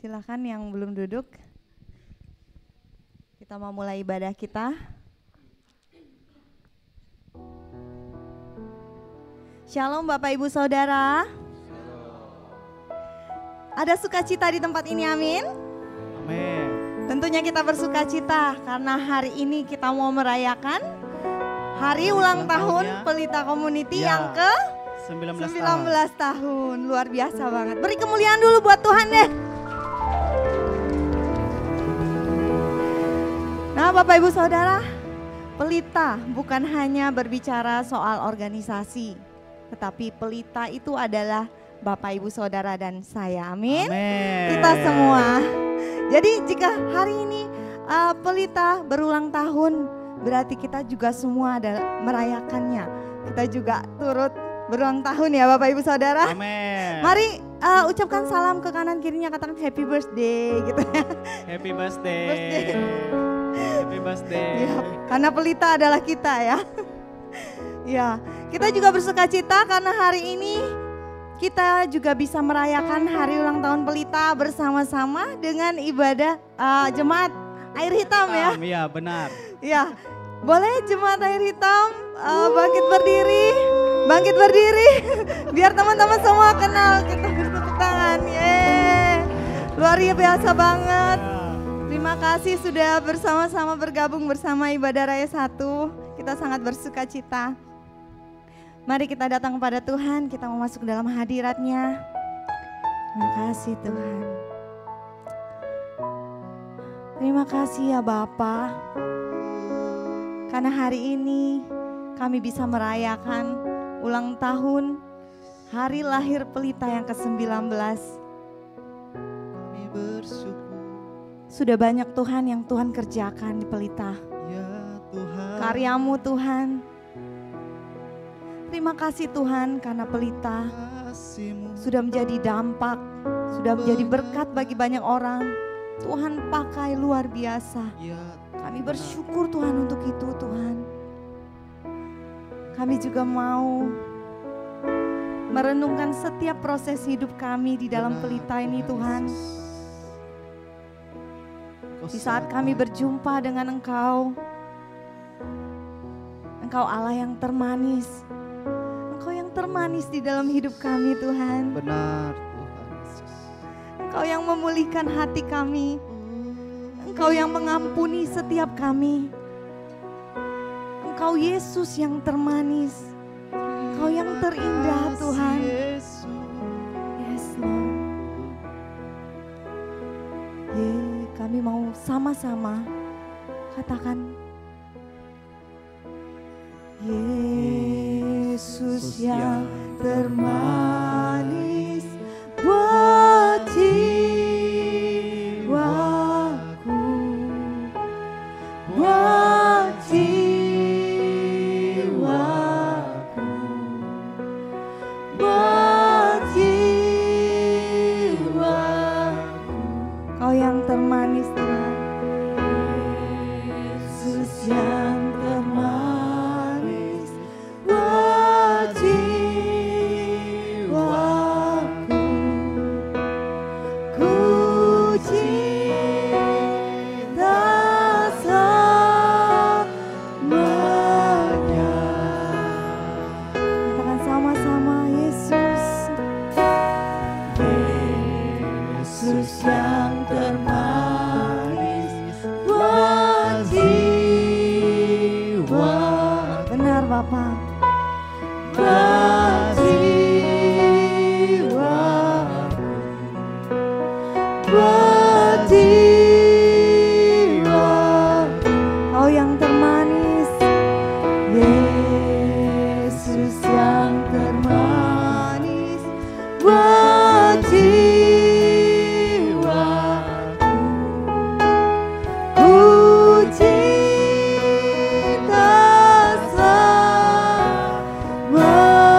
Silakan yang belum duduk. Kita mau mulai ibadah kita. Shalom Bapak Ibu Saudara. Ada sukacita di tempat ini, amin? Amin. Tentunya kita bersukacita karena hari ini kita mau merayakan hari ulang tahun Pelita Community yang ke 19 tahun. Luar biasa banget. Beri kemuliaan dulu buat Tuhan deh. Nah Bapak Ibu Saudara, Pelita bukan hanya berbicara soal organisasi, tetapi Pelita itu adalah Bapak Ibu Saudara dan saya, amin. Amin. Kita semua. Jadi jika hari ini Pelita berulang tahun, berarti kita juga semua ada merayakannya. Kita juga turut berulang tahun ya Bapak Ibu Saudara. Amin. Mari ucapkan salam ke kanan kirinya, katakan happy birthday gitu ya. Happy birthday. Happy birthday. Ya, karena Pelita adalah kita ya. Ya, kita juga bersukacita karena hari ini kita juga bisa merayakan hari ulang tahun Pelita bersama-sama dengan ibadah jemaat air hitam ya. Iya, benar. Ya, boleh jemaat air hitam bangkit berdiri, bangkit berdiri, biar teman-teman semua kenal, kita bertepuk tangan. Yeay, luar biasa banget. Terima kasih sudah bersama-sama bergabung bersama Ibadah Raya 1. Kita sangat bersuka cita. Mari kita datang kepada Tuhan, kita mau masuk dalam hadirat-Nya. Terima kasih Tuhan. Terima kasih ya Bapa. Karena hari ini kami bisa merayakan ulang tahun hari lahir Pelita yang ke-19. Kami bersyukur. Sudah banyak Tuhan yang Tuhan kerjakan di Pelita. Ya Tuhan. Karyamu Tuhan. Terima kasih Tuhan karena Pelita sudah menjadi dampak, sudah menjadi berkat bagi banyak orang. Tuhan pakai luar biasa. Kami bersyukur Tuhan untuk itu Tuhan. Kami juga mau merenungkan setiap proses hidup kami di dalam Pelita ini Tuhan. Di saat kami berjumpa dengan Engkau, Engkau Allah yang termanis. Engkau yang termanis di dalam hidup kami Tuhan. Benar Tuhan Yesus. Engkau yang memulihkan hati kami. Engkau yang mengampuni setiap kami. Engkau Yesus yang termanis. Engkau yang terindah Tuhan. Yes Lord. Kami mau sama-sama katakan Yesus yang termanis buat jiwaku, buat jiwaku, buat jiwaku. Kau yang termanis Tuhan, Yesus yang termanis buat jiwaku. Ku cinta selamanya. Katakan sama-sama Yesus. Yesus yang termanis buat jiwa. Benar Bapak. Buat jiwa, buat jiwa. Kau yang termanis, Yesus yang termanis buat jiwaku. Ku cinta selamanya.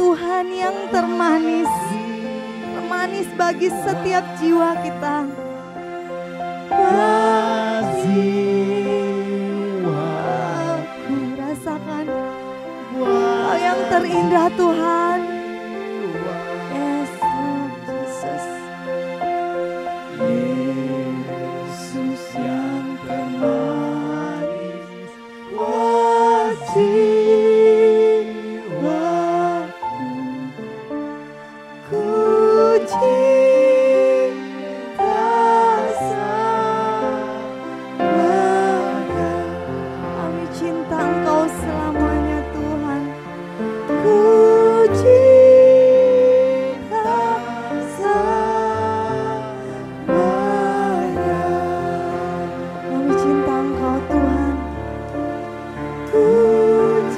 Tuhan yang termanis, termanis bagi setiap jiwa kita. Jiwaku rasakan Kau yang terindah Tuhan. Yes, Lord Jesus. Yesus yang termanis, jiwaku ku cinta selamanya. Kami cinta Engkau selamanya Tuhan. Ku cinta selamanya. Kami cinta Engkau Tuhan. Ku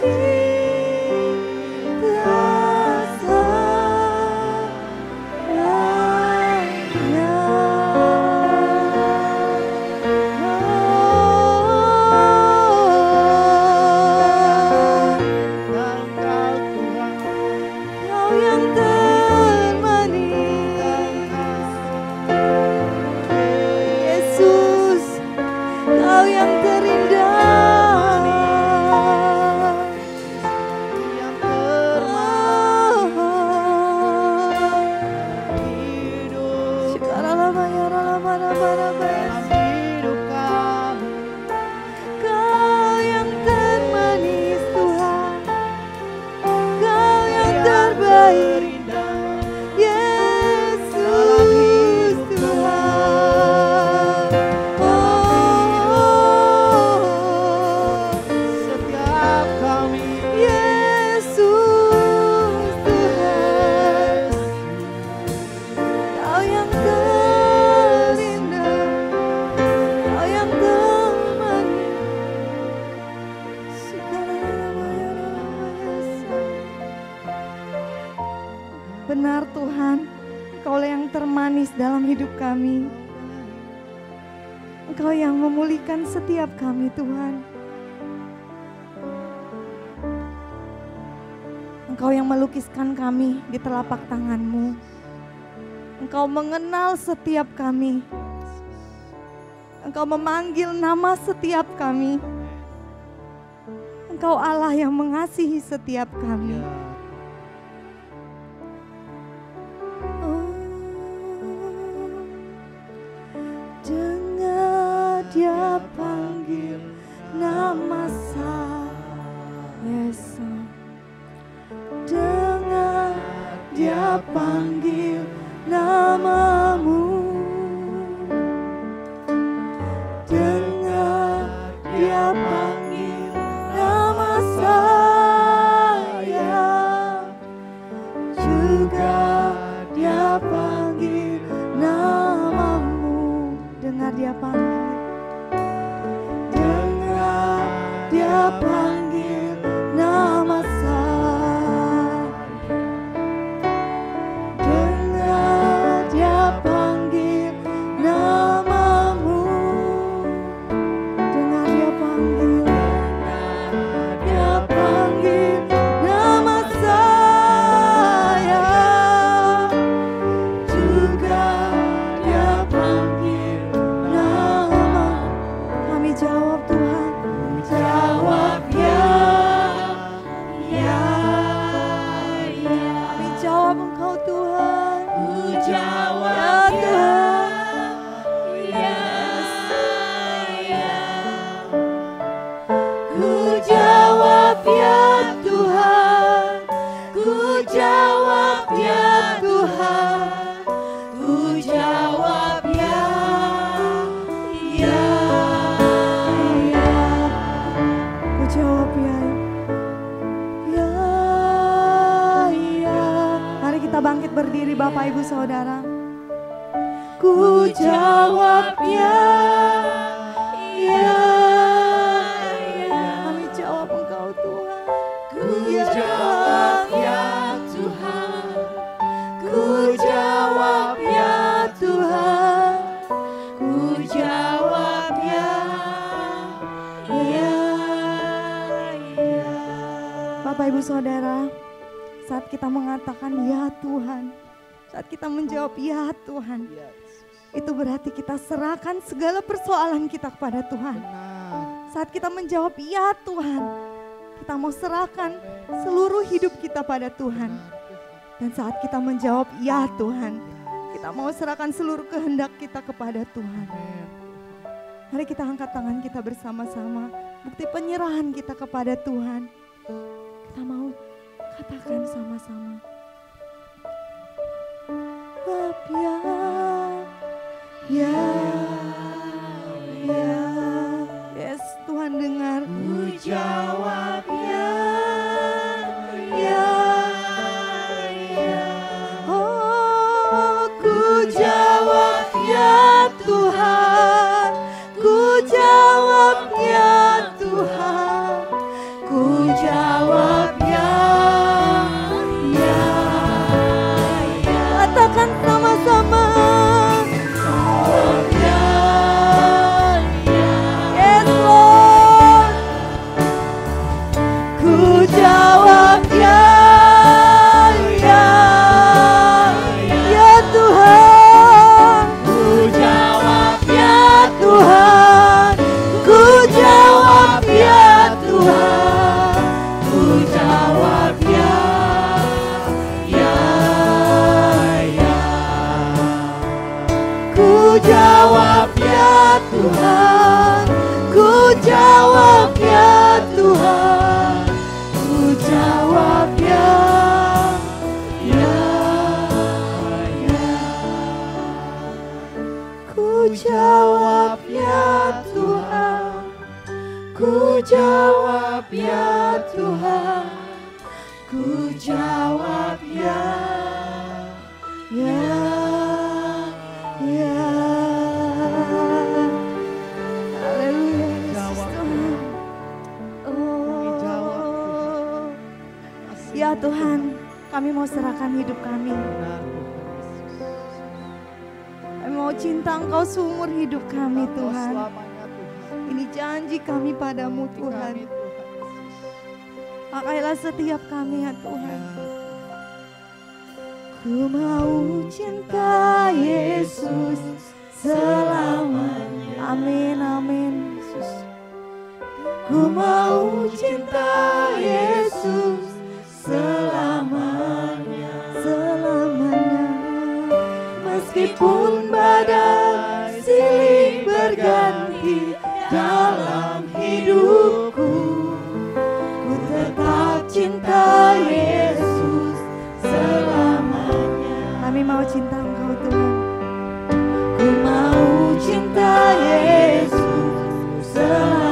cinta selamanya. Kau yang termanis, Yesus, Kau yang terindah, yang termanis hidup dalam hidup kami. Kau yang termanis Tuhan, Kau yang terbaik, Yesus Tuhan. Setiap kami Yesus Tuhan, Kau yang terindah, Kau yang termanis. Benar Tuhan, Engkau yang termanis dalam hidup kami. Engkau yang memulihkan setiap kami Tuhan. Engkau yang melukiskan kami di telapak tangan-Mu. Engkau mengenal setiap kami. Engkau memanggil nama setiap kami. Engkau Allah yang mengasihi setiap kami. Dengar Dia panggil nama saya. Dengar Dia panggil namamu. Dengar Dia panggil nama saya. Juga Dia panggil namamu. Dengar Dia panggil. Dengar Dia panggil nama saya. Dengar Dia panggil namamu. Dengar Dia panggil. Dia panggil nama saya. Juga Dia panggil nama. Kami jawab Tuhan. Jawab ya, ya, ya. Kami jawab Engkau Tuhan. Ku jawab ya, ya, ya. Ku jawab ya Tuhan. Ku jawab ya Tuhan. Ku jawab ya, ya, ya. Ku jawab ya, ya, ya. Mari kita bangkit berdiri Bapak Ibu Saudara. Ku jawab ya, ya, ya. Kami jawab Engkau Tuhan. Ku jawab ya Tuhan. Ku jawab ya Tuhan. Ku jawab ya, ya, ya. Bapak Ibu Saudara, saat kita mengatakan ya Tuhan, saat kita menjawab ya Tuhan, itu berarti kita serahkan segala persoalan kita kepada Tuhan. Saat kita menjawab ya Tuhan, kita mau serahkan seluruh hidup kita pada Tuhan. Dan saat kita menjawab ya Tuhan, kita mau serahkan seluruh kehendak kita kepada Tuhan. Mari kita angkat tangan kita bersama-sama, bukti penyerahan kita kepada Tuhan. Kita mau katakan sama-sama. Bapa ya, yes Tuhan dengar. Ku jawab ya. Oh, ku jawab ya Tuhan, ku jawab ya Tuhan, ku jawab ya. Katakan sama-sama. Yes Lord, ku jawab ya Tuhan, ku jawab ya Tuhan, ku jawab ya Tuhan, ku jawab ya. Ku jawab ya Tuhan, ku jawab ya Tuhan, ku jawab ya. Ku jawab ya Tuhan, ku jawab ya Tuhan, ku jawab ya. Ya Tuhan, kami mau serahkan hidup kami. Kami mau cinta Engkau seumur hidup kami Tuhan. Ini janji kami padamu Tuhan. Pakailah setiap kami ya Tuhan. Ku mau cinta Yesus selamanya. Amin, amin. Ku mau cinta Yesus selamanya, selamanya. Meskipun badai silih berganti dalam hidupku, ku tetap cinta Yesus selamanya. Kami mau cinta Engkau Tuhan. Ku mau cinta Yesus selamanya.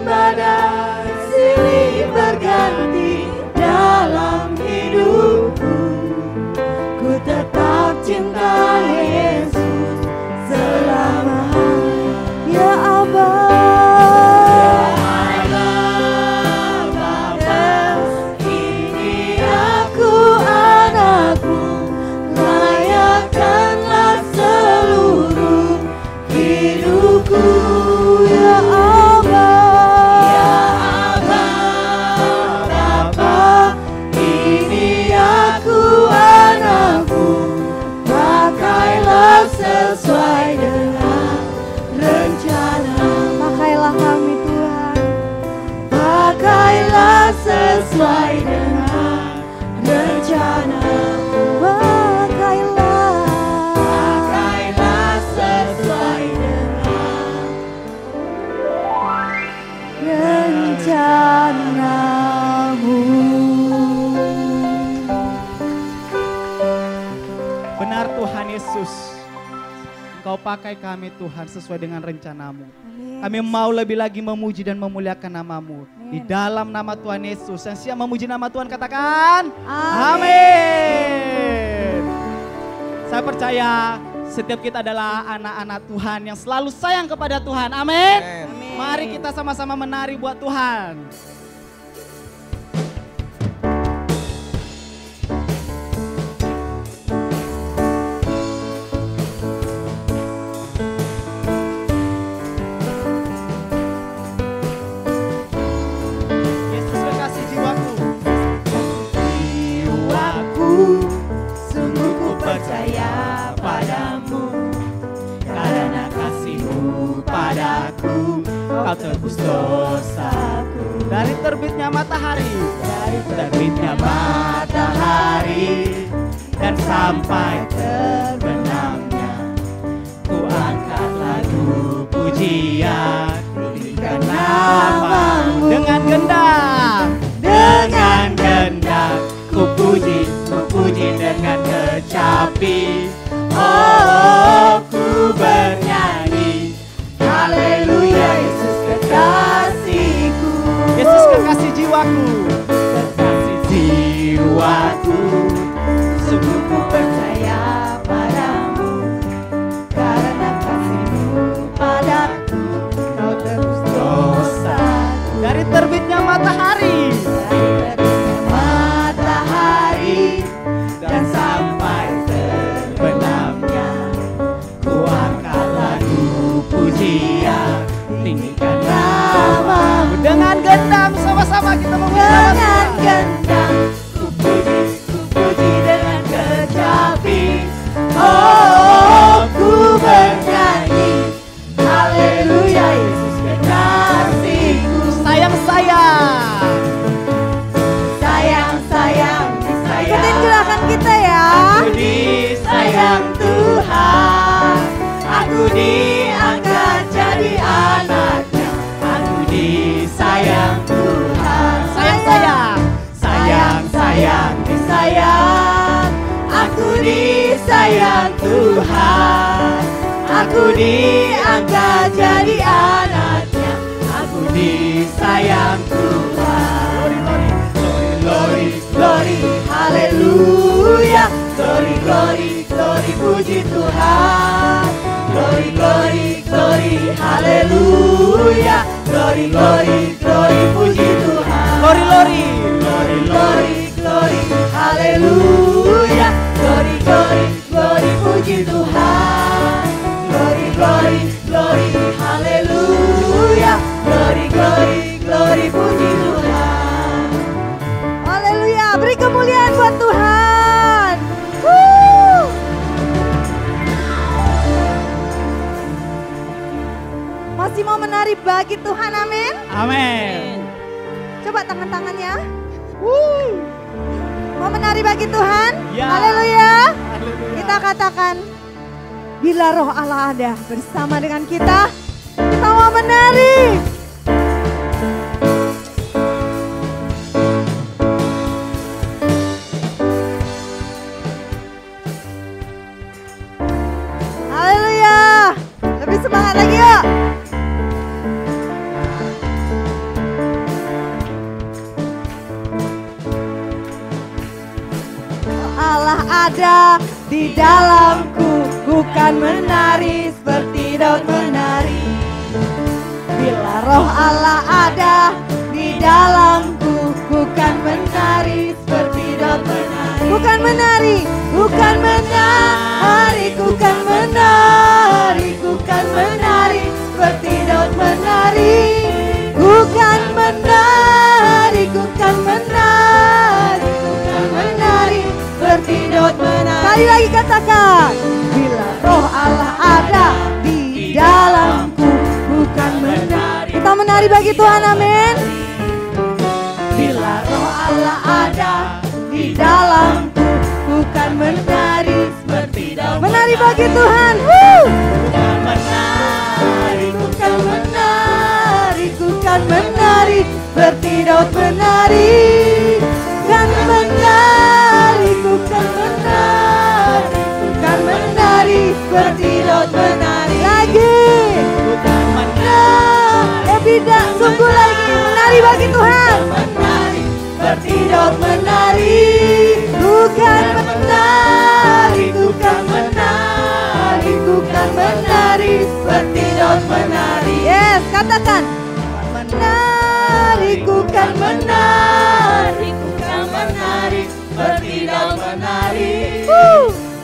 Badai silih berganti dalam hidupku, ku tetap cinta Yesus selamanya. Ya Aba, Bapa, ini aku anakmu, layakkanlah seluruh hidupku. Ya Aba, sesuai dengan rencana. Pakailah kami Tuhan, pakailah sesuai dengan rencana. Pakailah sesuai dengan rencanamu. Benar Tuhan Yesus, Engkau pakai kami Tuhan sesuai dengan rencanamu. Amin. Kami mau lebih lagi memuji dan memuliakan namamu. Di dalam nama Tuhan Yesus, yang siap memuji nama Tuhan katakan amin. Saya percaya setiap kita adalah anak-anak Tuhan yang selalu sayang kepada Tuhan. Amin. Mari kita sama-sama menari buat Tuhan. kau tebus dosaku. Dari terbitnya matahari, dari terbitnya matahari, dan sampai terbenamnya, ku angkat lagu pujian, tinggikan namamu. Dengan gendang, dengan gendang, ku puji dengan kecapi. Oh, ku bernyanyi, haleluya, Yesus kekasihku. Yesus kekasih jiwaku, kekasih jiwaku. Sungguh ku percaya padamu, karena kasih-Mu padaku, kau tebus dosa. Dari terbitnya matahari, dan sampai terbenamnya, ku angkat lagu pujian, tinggikan namamu. Dengan gendang, sama-sama kita memuji. Dengan gendang, ku puji dengan kecapi. Oh, ku bernyanyi, haleluya, Yesus kekasihku. Sayang-sayang, sayang-sayang, ikutin gerakan kita ya. Aku disayang Tuhan, aku diangkat jadi anaknya. Aku disayang Tuhan. Sayang-sayang, sayang-sayang, disayang. Aku disayang Tuhan, aku diangkat jadi anaknya. Aku disayang Tuhan. Glory, glory, haleluya. Glory, glory, glory, puji Tuhan. Glory, glory, glory, haleluya. Glory, glory, glory, puji Tuhan. Glory, glory, glory, glory, glory, haleluya. Glory, glory, glory, puji Tuhan. Glory, glory, glory, haleluya. Glory, glory, glory, puji Tuhan. Haleluya, beri kemuliaan buat Tuhan. Masih mau menari bagi Tuhan, amin? Amin. Coba tangan-tangannya. Mau menari bagi Tuhan? Ya. Haleluya. Kita katakan, bila roh Allah ada bersama dengan kita mau menari. Semangat lagi yuk. Allah ada di dalamku, bukan menari seperti Daud menari. Bila roh Allah ada di dalamku, bukan menari seperti Daud menari. Bukan menari, bukan menari, bukan menari, bukan menari seperti Daud menari. Bukan menari, bukan menari, bukan menari seperti Daud menari. Sekali lagi katakan, bila roh Allah ada di dalamku, bukan menari. Kita menari bagi Tuhan, amin. Bila roh Allah ada di dalamku, bukan menari seperti Daud. Menari bagi Tuhan. Bukan menari, bukan menari, bukan menari seperti Daud menari. Bukan menari, bukan menari, bukan menari seperti Daud menari. Lagi. Bukan menari, tidak sungguh lagi menari bagi Tuhan. Menari seperti Daud menari. Bukan menari, bukan menari, bukan menari seperti Daud menari. Yes, katakan. Menari, bukan menari, bukan menari seperti Daud menari.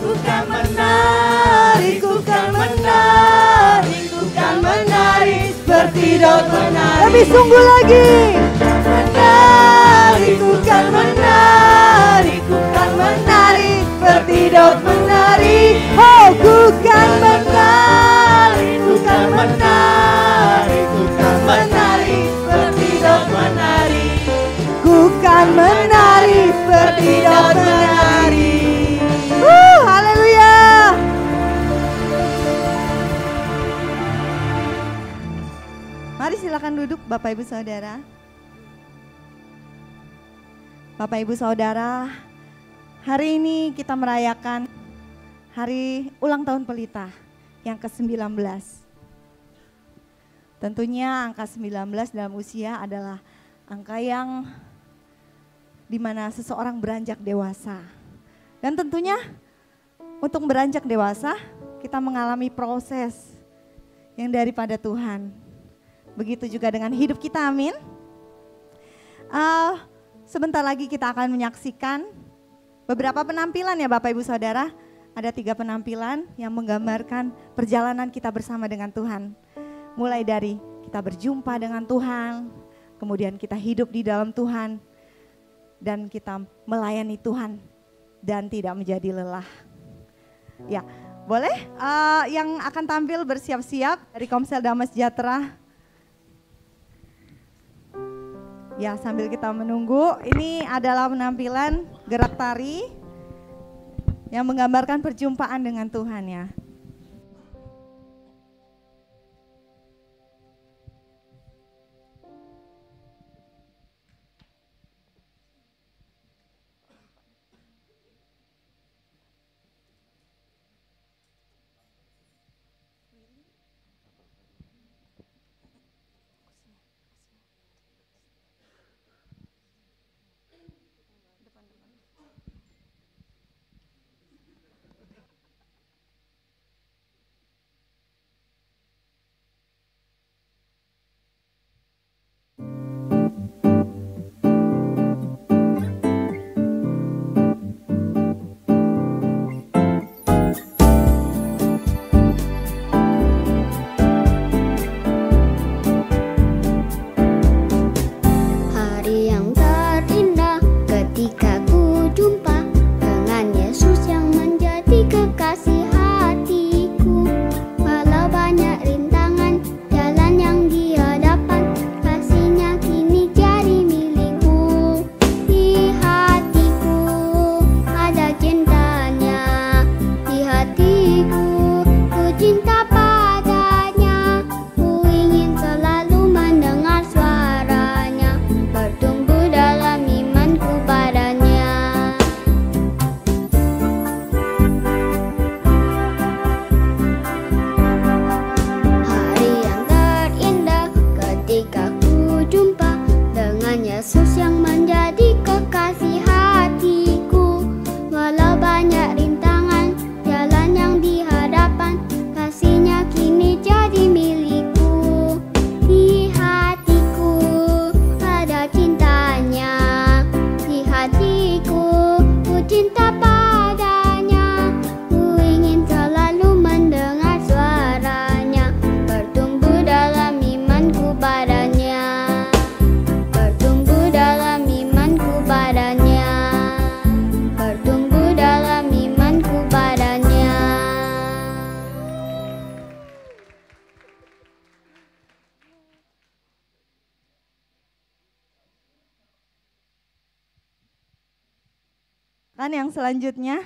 Bukan menari, bukan menari, bukan menari seperti Daud menari. Lebih sungguh lagi. Menari, bukan menari, bukan menari seperti Daud menari. Oh, bukan menari, bukan menari, bukan menari duduk Bapak Ibu Saudara. Bapak Ibu Saudara, hari ini kita merayakan hari ulang tahun Pelita yang ke-19. Tentunya angka 19 dalam usia adalah angka yang dimana seseorang beranjak dewasa. Dan tentunya untuk beranjak dewasa kita mengalami proses yang daripada Tuhan. Begitu juga dengan hidup kita, amin. Sebentar lagi kita akan menyaksikan beberapa penampilan ya Bapak Ibu Saudara. Ada 3 penampilan yang menggambarkan perjalanan kita bersama dengan Tuhan. Mulai dari kita berjumpa dengan Tuhan, kemudian kita hidup di dalam Tuhan, dan kita melayani Tuhan dan tidak menjadi lelah. Ya, boleh yang akan tampil bersiap-siap dari Komsel Damai Sejahtera. Ya, sambil kita menunggu, ini adalah penampilan gerak tari yang menggambarkan perjumpaan dengan Tuhan ya. Yang selanjutnya,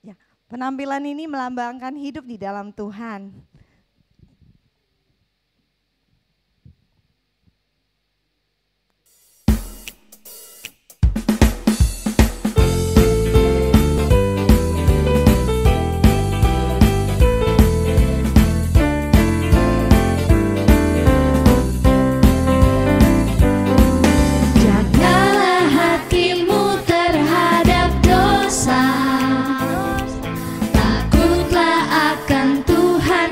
ya, penampilan ini melambangkan hidup di dalam Tuhan. Takutlah akan Tuhan.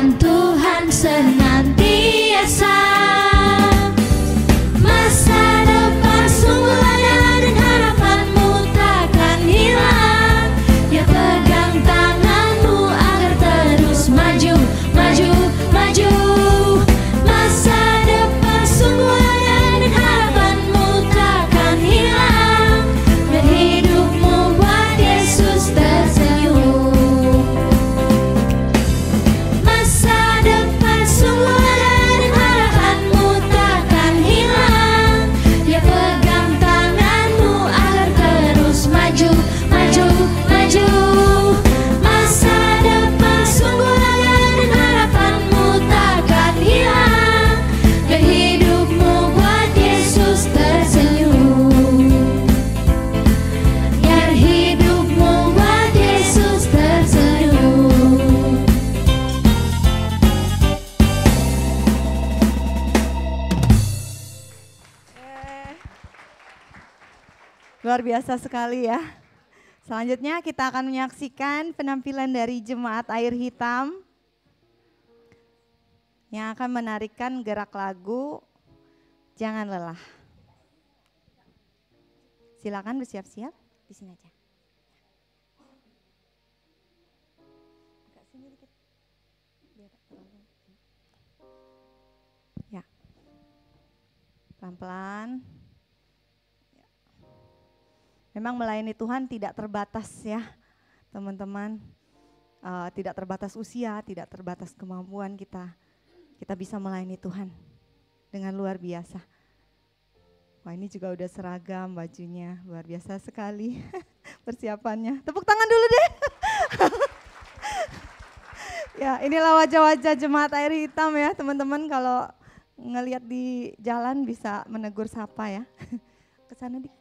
akan Tuhan senantiasa. Masa depan sungguh layak dan harapanmu takkan hilang. Ya pegang tanganmu agar terus maju, maju, maju. Masa depan sungguh layak dan harapanmu takkan hilang. Dan hidupmu buat Yesus tersenyum. Masa depan sungguh layak dan harapanmu takkan hilang. Ya pegang tanganmu agar terus maju, maju, maju. Masa depan sungguh layak dan harapanmu takkan hilang. Dan hidupmu buat Yesus tersenyum. Biar hidupmu buat Yesus tersenyum. Luar biasa sekali ya. Selanjutnya kita akan menyaksikan penampilan dari Jemaat Air Hitam yang akan menarikan gerak lagu Jangan Lelah. Silakan bersiap-siap di sini aja. Agak sini dikit. Biar tak terlalu. Ya. Pelan-pelan. Memang melayani Tuhan tidak terbatas ya teman-teman, tidak terbatas usia, tidak terbatas kemampuan kita. Kita bisa melayani Tuhan dengan luar biasa. Wah, ini juga udah seragam bajunya, luar biasa sekali persiapannya. Tepuk tangan dulu deh. Ya, inilah wajah-wajah Jemaat Air Hitam ya teman-teman, kalau ngelihat di jalan bisa menegur sapa ya. Ke sana dik.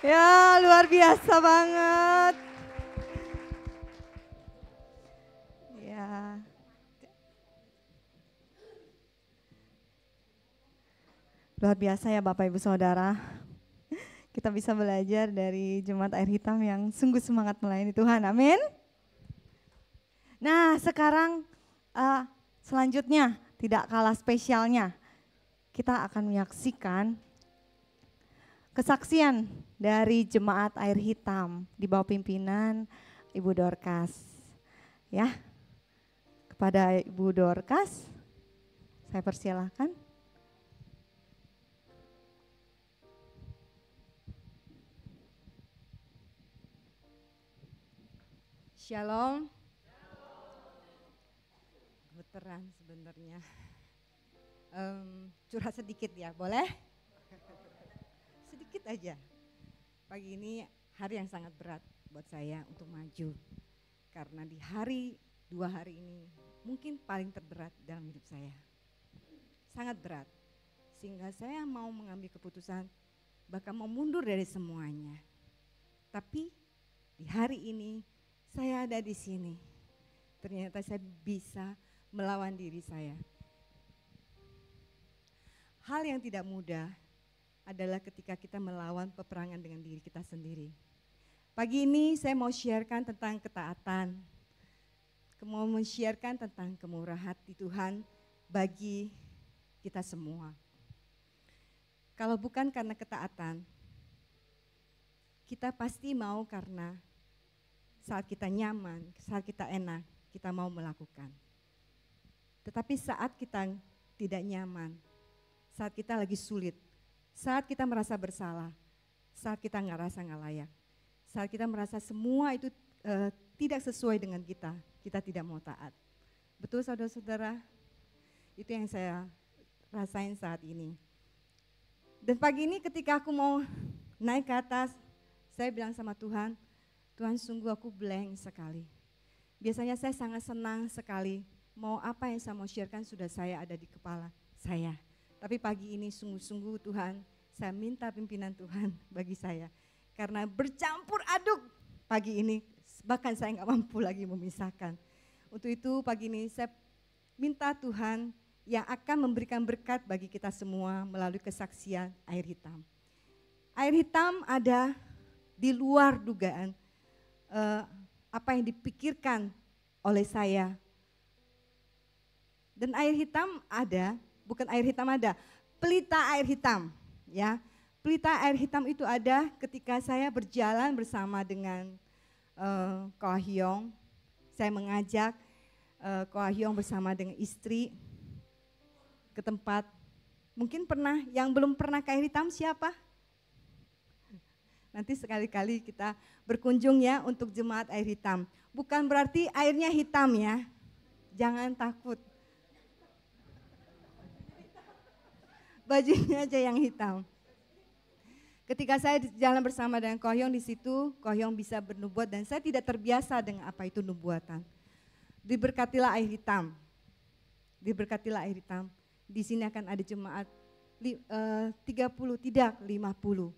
Ya, luar biasa banget. Ya. Luar biasa ya Bapak Ibu Saudara. Kita bisa belajar dari Jemaat Air Hitam yang sungguh semangat melayani Tuhan. Amin. Nah, sekarang selanjutnya tidak kalah spesialnya, kita akan menyaksikan kesaksian dari Jemaat Air Hitam di bawah pimpinan Ibu Dorcas. Ya, kepada Ibu Dorcas, saya persilahkan. Shalom. Gemeteran sebenarnya. Curhat sedikit ya, boleh? Sedikit aja. Pagi ini hari yang sangat berat buat saya untuk maju. Karena di dua hari ini mungkin paling terberat dalam hidup saya. Sangat berat. Sehingga saya mau mengambil keputusan bahkan mau mundur dari semuanya. Tapi di hari ini saya ada di sini. Ternyata saya bisa melawan diri saya. Hal yang tidak mudah adalah ketika kita melawan peperangan dengan diri kita sendiri. Pagi ini saya mau sharekan tentang ketaatan. Mau men-sharekan tentang kemurahan hati Tuhan bagi kita semua. Kalau bukan karena ketaatan, kita pasti mau karena saat kita nyaman, saat kita enak, kita mau melakukan. Tetapi saat kita tidak nyaman, saat kita lagi sulit, saat kita merasa bersalah, saat kita nggak layak, saat kita merasa semua itu tidak sesuai dengan kita tidak mau taat. Betul saudara-saudara? Itu yang saya rasain saat ini. Dan pagi ini ketika aku mau naik ke atas, saya bilang sama Tuhan, Tuhan sungguh aku blank sekali. Biasanya saya sangat senang sekali, mau apa yang saya mau sharekan sudah saya ada di kepala saya. Tapi pagi ini sungguh-sungguh Tuhan, saya minta pimpinan Tuhan bagi saya. Karena bercampur aduk pagi ini, bahkan saya nggak mampu lagi memisahkan. Untuk itu pagi ini saya minta Tuhan yang akan memberikan berkat bagi kita semua melalui kesaksian Air Hitam. Air Hitam ada di luar dugaan apa yang dipikirkan oleh saya. Dan air hitam ada, bukan air hitam ada, pelita air hitam. Ya, pelita air hitam itu ada ketika saya berjalan bersama dengan Ko Hyong. Saya mengajak Ko Hyong bersama dengan istri ke tempat, mungkin pernah, yang belum pernah ke air hitam siapa? Nanti sekali-kali kita berkunjung ya untuk Jemaat Air Hitam. Bukan berarti airnya hitam ya, jangan takut. Bajunya aja yang hitam. Ketika saya jalan bersama dengan Ko Hyong di situ, Ko Hyong bisa bernubuat dan saya tidak terbiasa dengan apa itu nubuatan. Diberkatilah air hitam. Diberkatilah air hitam. Di sini akan ada jemaat 30, tidak 50.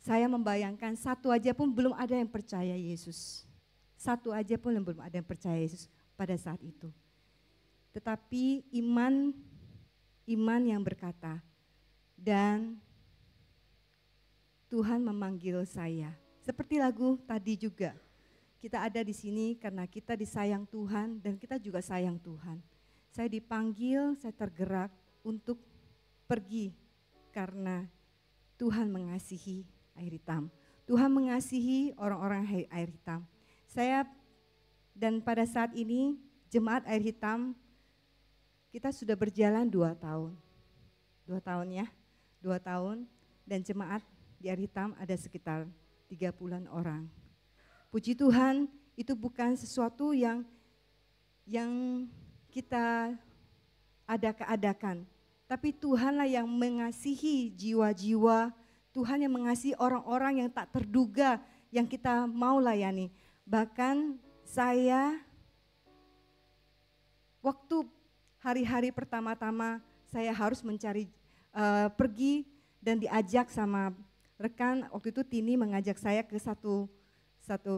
Saya membayangkan satu aja pun belum ada yang percaya Yesus. Satu aja pun belum ada yang percaya Yesus pada saat itu. Tetapi iman yang berkata, dan Tuhan memanggil saya. Seperti lagu tadi juga. Kita ada di sini karena kita disayang Tuhan dan kita juga sayang Tuhan. Saya dipanggil, saya tergerak untuk pergi karena Tuhan mengasihi air hitam. Tuhan mengasihi orang-orang air hitam. Saya dan pada saat ini Jemaat Air Hitam kita sudah berjalan 2 tahun. 2 tahun ya, 2 tahun dan jemaat di Air Hitam ada sekitar 30-an orang. Puji Tuhan itu bukan sesuatu yang kita adakan. Tapi Tuhanlah yang mengasihi jiwa-jiwa, Tuhan yang mengasihi orang-orang yang tak terduga yang kita mau layani. Bahkan saya waktu hari-hari pertama-tama saya harus mencari pergi dan diajak sama rekan waktu itu Tini mengajak saya ke satu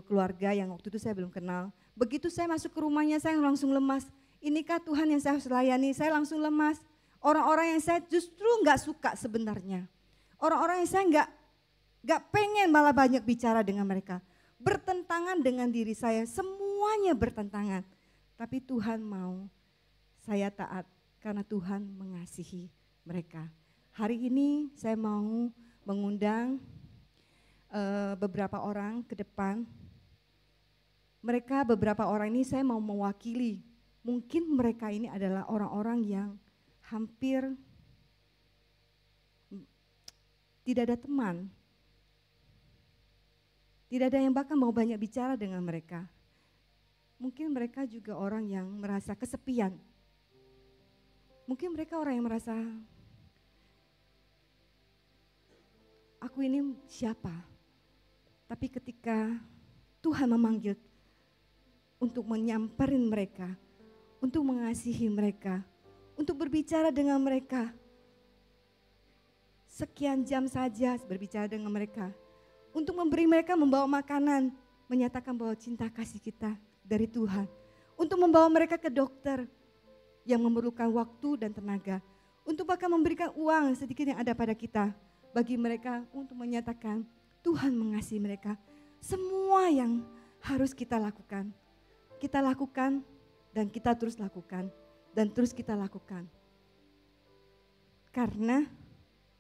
keluarga yang waktu itu saya belum kenal. Begitu saya masuk ke rumahnya saya langsung lemas. Inikah Tuhan yang saya harus layani? Saya langsung lemas. Orang-orang yang saya justru nggak suka sebenarnya. Orang-orang yang saya nggak pengen malah banyak bicara dengan mereka. Bertentangan dengan diri saya, semuanya bertentangan. Tapi Tuhan mau saya taat karena Tuhan mengasihi mereka. Hari ini saya mau mengundang beberapa orang ke depan. Mereka beberapa orang ini saya mau mewakili. Mungkin mereka ini adalah orang-orang yang hampir tidak ada teman. Tidak ada yang bahkan mau banyak bicara dengan mereka. Mungkin mereka juga orang yang merasa kesepian. Mungkin mereka orang yang merasa, aku ini siapa? Tapi ketika Tuhan memanggil untuk menyamperin mereka, untuk mengasihi mereka, untuk berbicara dengan mereka, sekian jam saja berbicara dengan mereka, untuk memberi mereka membawa makanan, menyatakan bahwa cinta kasih kita dari Tuhan, untuk membawa mereka ke dokter yang memerlukan waktu dan tenaga, untuk bahkan memberikan uang sedikit yang ada pada kita, bagi mereka untuk menyatakan Tuhan mengasihi mereka. Semua yang harus kita lakukan dan kita terus lakukan dan terus kita lakukan. Karena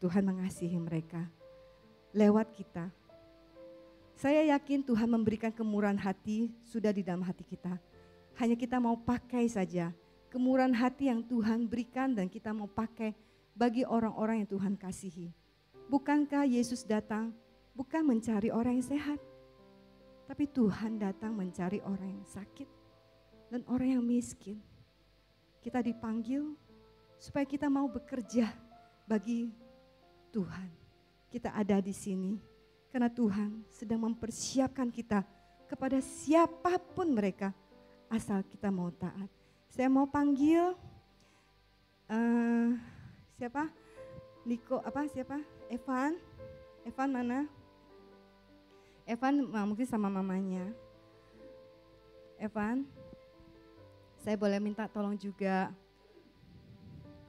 Tuhan mengasihi mereka lewat kita. Saya yakin Tuhan memberikan kemurahan hati sudah di dalam hati kita. Hanya kita mau pakai saja kemurahan hati yang Tuhan berikan dan kita mau pakai bagi orang-orang yang Tuhan kasihi. Bukankah Yesus datang bukan mencari orang yang sehat, tapi Tuhan datang mencari orang yang sakit dan orang yang miskin. Kita dipanggil supaya kita mau bekerja bagi Tuhan. Kita ada di sini karena Tuhan sedang mempersiapkan kita kepada siapapun mereka, asal kita mau taat. Saya mau panggil siapa? Siapa? Evan mana? Evan mungkin sama mamanya. Evan, saya boleh minta tolong juga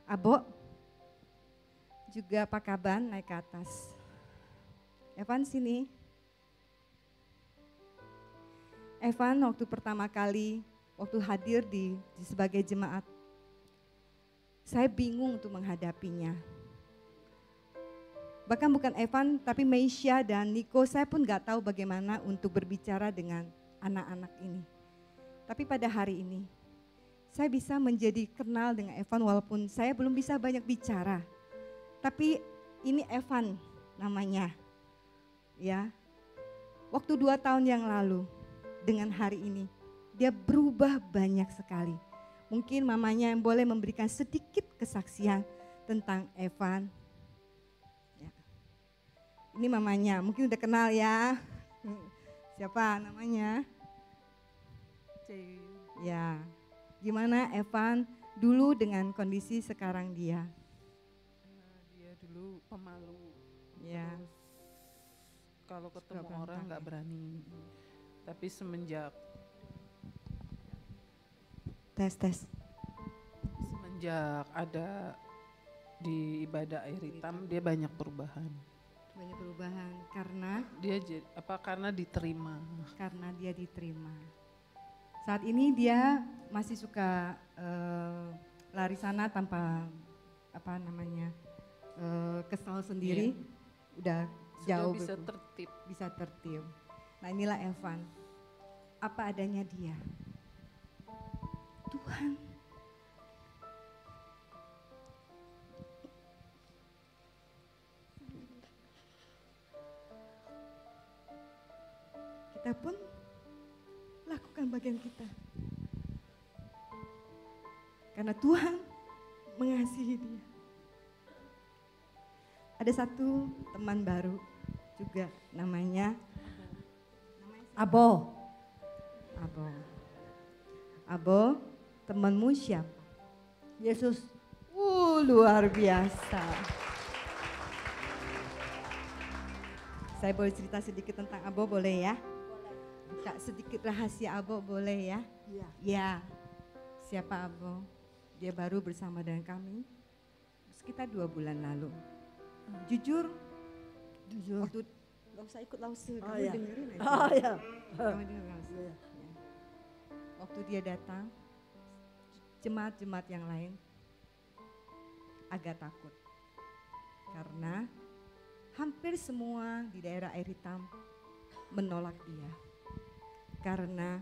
Abo, juga Pak Kaban naik ke atas. Evan sini. Evan waktu pertama kali, waktu hadir di sebagai jemaat, saya bingung untuk menghadapinya. Bahkan bukan Evan, tapi Meisha dan Niko, saya pun gak tahu bagaimana untuk berbicara dengan anak-anak ini. Tapi pada hari ini, saya bisa menjadi kenal dengan Evan walaupun saya belum bisa banyak bicara. Tapi ini Evan namanya. Ya, waktu 2 tahun yang lalu dengan hari ini, dia berubah banyak sekali. Mungkin mamanya yang boleh memberikan sedikit kesaksian tentang Evan. Ini mamanya, mungkin udah kenal ya. Siapa namanya? Ya, gimana Evan dulu dengan kondisi sekarang dia? Dia dulu pemalu. Ya. Terus kalau ketemu Suka orang berantak nggak ya? berani. Tapi semenjak Tes. ada di ibadah air hitam, dia banyak perubahan. Banyak perubahan karena Karena diterima. dia diterima. Saat ini dia masih suka lari sana tanpa kesal sendiri. Udah jauh Sudah bisa tertib. bisa tertib. Nah inilah Evan, apa adanya dia. Tuhan kita pun lakukan bagian kita. Karena Tuhan mengasihi dia. Ada satu teman baru juga namanya Abo. Abo, temanmu siapa? Yesus. Luar biasa. Saya boleh cerita sedikit tentang Abo boleh ya? Buka sedikit rahasia Abo boleh ya? Iya. Ya, siapa Abo? Dia baru bersama dengan kami sekitar 2 bulan lalu. Jujur, waktu gak usah ikut lause, kamu iya. dengerin aja. Oh iya. Kamu dengerin lause. Ya. Waktu dia datang, jemaat-jemaat yang lain agak takut. Karena hampir semua di daerah Air Hitam menolak dia. Karena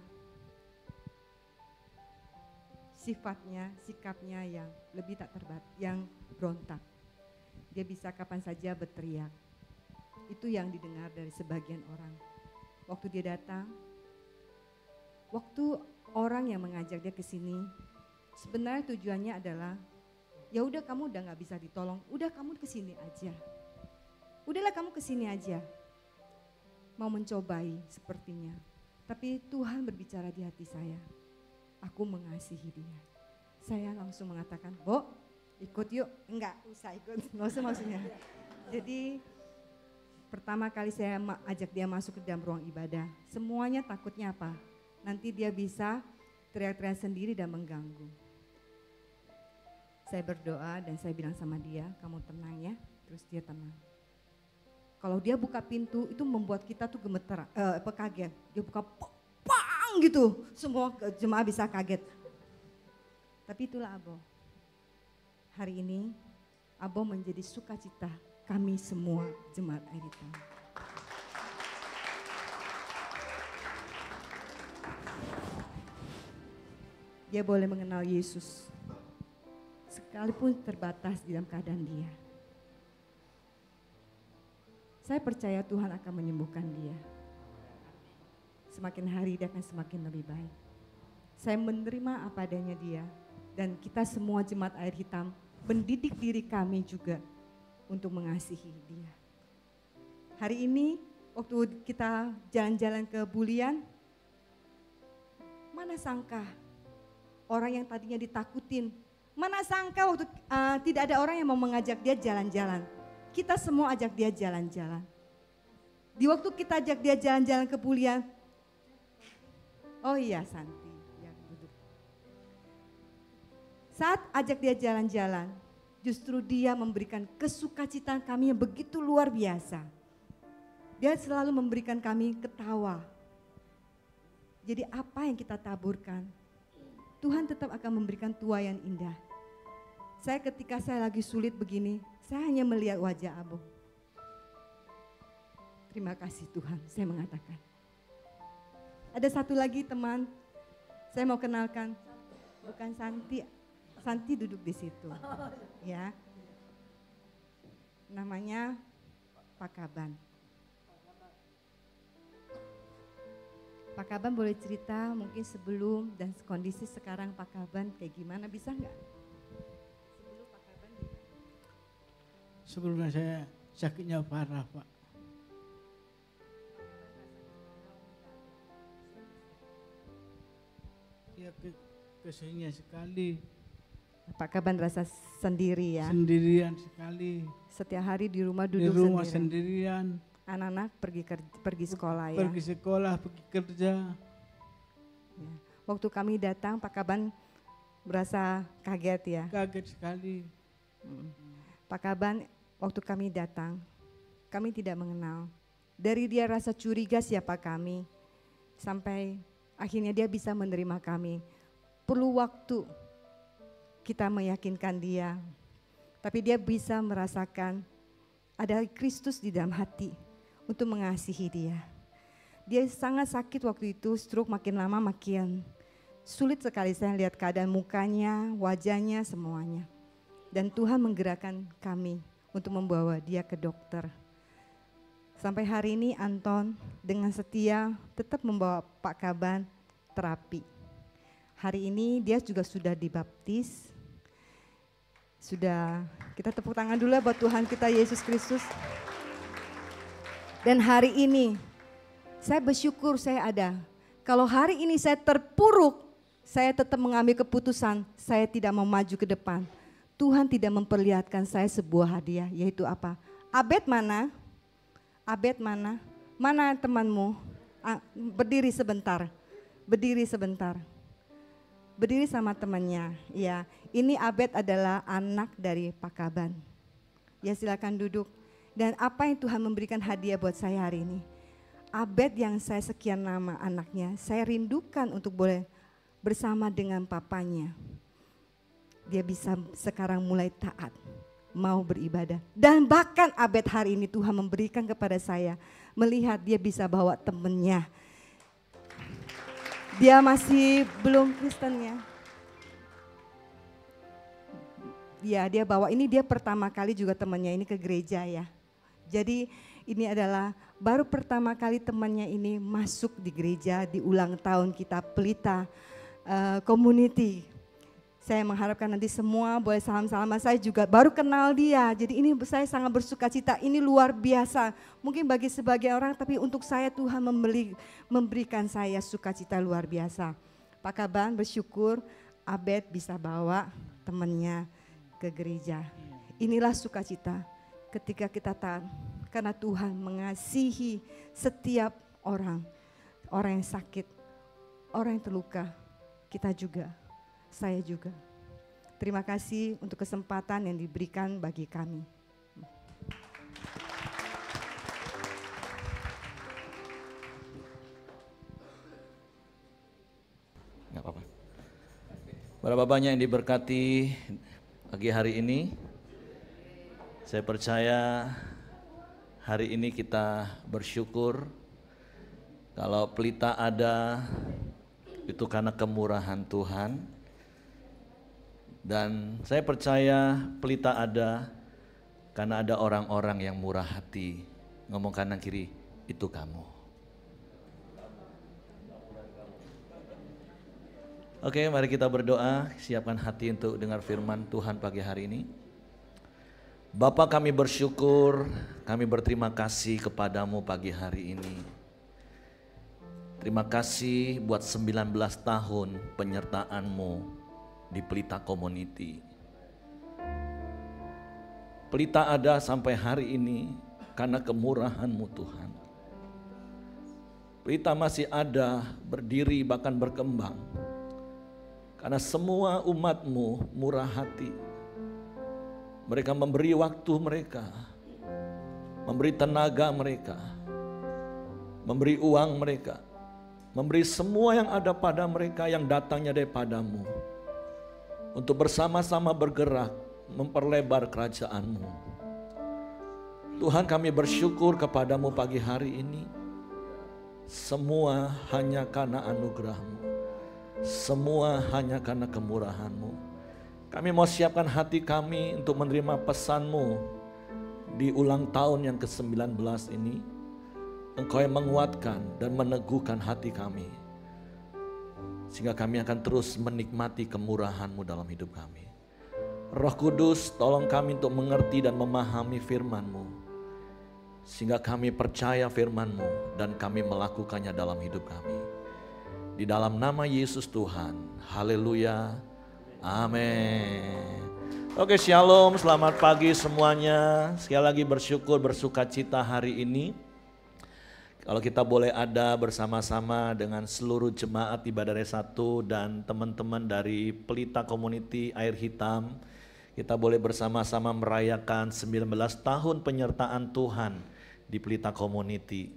sifatnya, sikapnya yang lebih tak yang berontak. Dia bisa kapan saja berteriak. Itu yang didengar dari sebagian orang. Waktu dia datang, waktu orang yang mengajak dia ke sini, sebenarnya tujuannya adalah, ya udah kamu udah nggak bisa ditolong, udah kamu ke sini aja. Udahlah kamu ke sini aja. Mau mencobai sepertinya. Tapi Tuhan berbicara di hati saya. Aku mengasihi dia. Saya langsung mengatakan, Bo, ikut yuk. Enggak usah ikut, nggak usah maksudnya. Jadi pertama kali saya ajak dia masuk ke dalam ruang ibadah. Semuanya takutnya apa? Nanti dia bisa teriak-teriak sendiri dan mengganggu. Saya berdoa dan saya bilang sama dia, kamu tenang ya. Terus dia tenang. Kalau dia buka pintu itu membuat kita tuh gemeter, kaget. Dia buka pang gitu, semua jemaah bisa kaget. Tapi itulah Abo. Hari ini Abo menjadi sukacita kami semua jemaat Air Hitam. Dia boleh mengenal Yesus sekalipun terbatas di dalam keadaan dia. Saya percaya Tuhan akan menyembuhkan dia. Semakin hari dia akan semakin lebih baik. Saya menerima apa adanya dia. Dan kita semua jemaat Air Hitam mendidik diri kami juga untuk mengasihi dia. Hari ini waktu kita jalan-jalan ke Bulian, mana sangka orang yang tadinya ditakutin, mana sangka waktu tidak ada orang yang mau mengajak dia jalan-jalan. Kita semua ajak dia jalan-jalan. Di waktu kita ajak dia jalan-jalan ke Bulian, oh iya Santi, ya duduk. Saat ajak dia jalan-jalan, justru dia memberikan kesukacitaan kami yang begitu luar biasa. Dia selalu memberikan kami ketawa. Jadi apa yang kita taburkan, Tuhan tetap akan memberikan tuai yang indah. Ketika saya lagi sulit begini, saya hanya melihat wajah Abo. Terima kasih Tuhan, saya mengatakan. Ada satu lagi teman, saya mau kenalkan. Bukan Santi, Santi duduk di situ. Ya. Namanya Pak Kaban. Pak Kaban boleh cerita mungkin sebelum dan kondisi sekarang Pak Kaban kayak gimana, bisa nggak? Sebelumnya saya sakitnya parah Pak. Ya kesehnya sekali. Pak Kaban rasa sendiri ya? Sendirian sekali. Setiap hari di rumah Di duduk rumah sendirian. sendirian. Anak-anak pergi sekolah ya? Pergi sekolah, pergi kerja. Ya. Waktu kami datang Pak Kaban merasa kaget ya? Kaget sekali. Pak Kaban waktu kami datang, kami tidak mengenal. Dari dia rasa curiga siapa kami, sampai akhirnya dia bisa menerima kami. Perlu waktu kita meyakinkan dia, tapi dia bisa merasakan ada Kristus di dalam hati untuk mengasihi dia. Dia sangat sakit waktu itu, stroke makin lama makin sulit sekali saya lihat keadaan mukanya, wajahnya, semuanya. Dan Tuhan menggerakkan kami untuk membawa dia ke dokter. Sampai hari ini Anton dengan setia tetap membawa Pak Kaban terapi. Hari ini dia juga sudah dibaptis. Sudah, kita tepuk tangan dulu ya buat Tuhan kita Yesus Kristus. Dan hari ini saya bersyukur saya ada. Kalau hari ini saya terpuruk, saya tetap mengambil keputusan, saya tidak mau maju ke depan. Tuhan tidak memperlihatkan saya sebuah hadiah, yaitu apa? Abed mana? Abed mana? Mana temanmu? Berdiri sebentar. Berdiri sebentar. Berdiri sama temannya. Ya, ini Abed adalah anak dari Pak Kaban. Ya, silakan duduk. Dan apa yang Tuhan memberikan hadiah buat saya hari ini? Abed yang saya sekian nama anaknya, saya rindukan untuk boleh bersama dengan papanya. Dia bisa sekarang mulai taat, mau beribadah. Dan bahkan Abed hari ini Tuhan memberikan kepada saya, melihat dia bisa bawa temennya. Dia masih belum Kristen ya. Ya, dia bawa, ini dia pertama kali juga temannya ini ke gereja ya. Jadi ini adalah baru pertama kali temannya ini masuk di gereja di ulang tahun kita Pelita Community. Saya mengharapkan nanti semua boleh salam-salaman, saya juga baru kenal dia. Jadi ini saya sangat bersuka cita, ini luar biasa. Mungkin bagi sebagian orang, tapi untuk saya Tuhan memberikan saya sukacita luar biasa. Pak Kaban bersyukur Abed bisa bawa temannya ke gereja. Inilah sukacita ketika kita taat, karena Tuhan mengasihi setiap orang. Orang yang sakit, orang yang terluka, kita juga, saya juga. Terima kasih untuk kesempatan yang diberikan bagi kami. Nggak apa-apa. Berapa banyak yang diberkati pagi hari ini? Saya percaya hari ini kita bersyukur kalau Pelita ada itu karena kemurahan Tuhan. Dan saya percaya Pelita ada karena ada orang-orang yang murah hati. Ngomong kanan kiri, itu kamu. Oke, mari kita berdoa, siapkan hati untuk dengar firman Tuhan pagi hari ini. Bapa, kami bersyukur, kami berterima kasih kepadamu pagi hari ini. Terima kasih buat 19 tahun penyertaanmu di Pelita Community. Pelita ada sampai hari ini karena kemurahan-Mu Tuhan. Pelita masih ada, berdiri bahkan berkembang. Karena semua umat-Mu murah hati. Mereka memberi waktu mereka, memberi tenaga mereka, memberi uang mereka, memberi semua yang ada pada mereka yang datangnya daripadamu, untuk bersama-sama bergerak, memperlebar kerajaan-Mu. Tuhan, kami bersyukur kepadamu pagi hari ini, semua hanya karena anugerah-Mu, semua hanya karena kemurahan-Mu. Kami mau siapkan hati kami untuk menerima pesan-Mu di ulang tahun yang ke-19 ini. Engkau yang menguatkan dan meneguhkan hati kami, sehingga kami akan terus menikmati kemurahan-Mu dalam hidup kami. Roh Kudus, tolong kami untuk mengerti dan memahami firman-Mu, sehingga kami percaya firman-Mu dan kami melakukannya dalam hidup kami. Di dalam nama Yesus Tuhan, haleluya. Amin. Oke, shalom, selamat pagi semuanya. Sekali lagi bersyukur, bersuka cita hari ini. Kalau kita boleh ada bersama-sama dengan seluruh jemaat Ibadah Raya 1 dan teman-teman dari Pelita Community Air Hitam. Kita boleh bersama-sama merayakan 19 tahun penyertaan Tuhan di Pelita Community.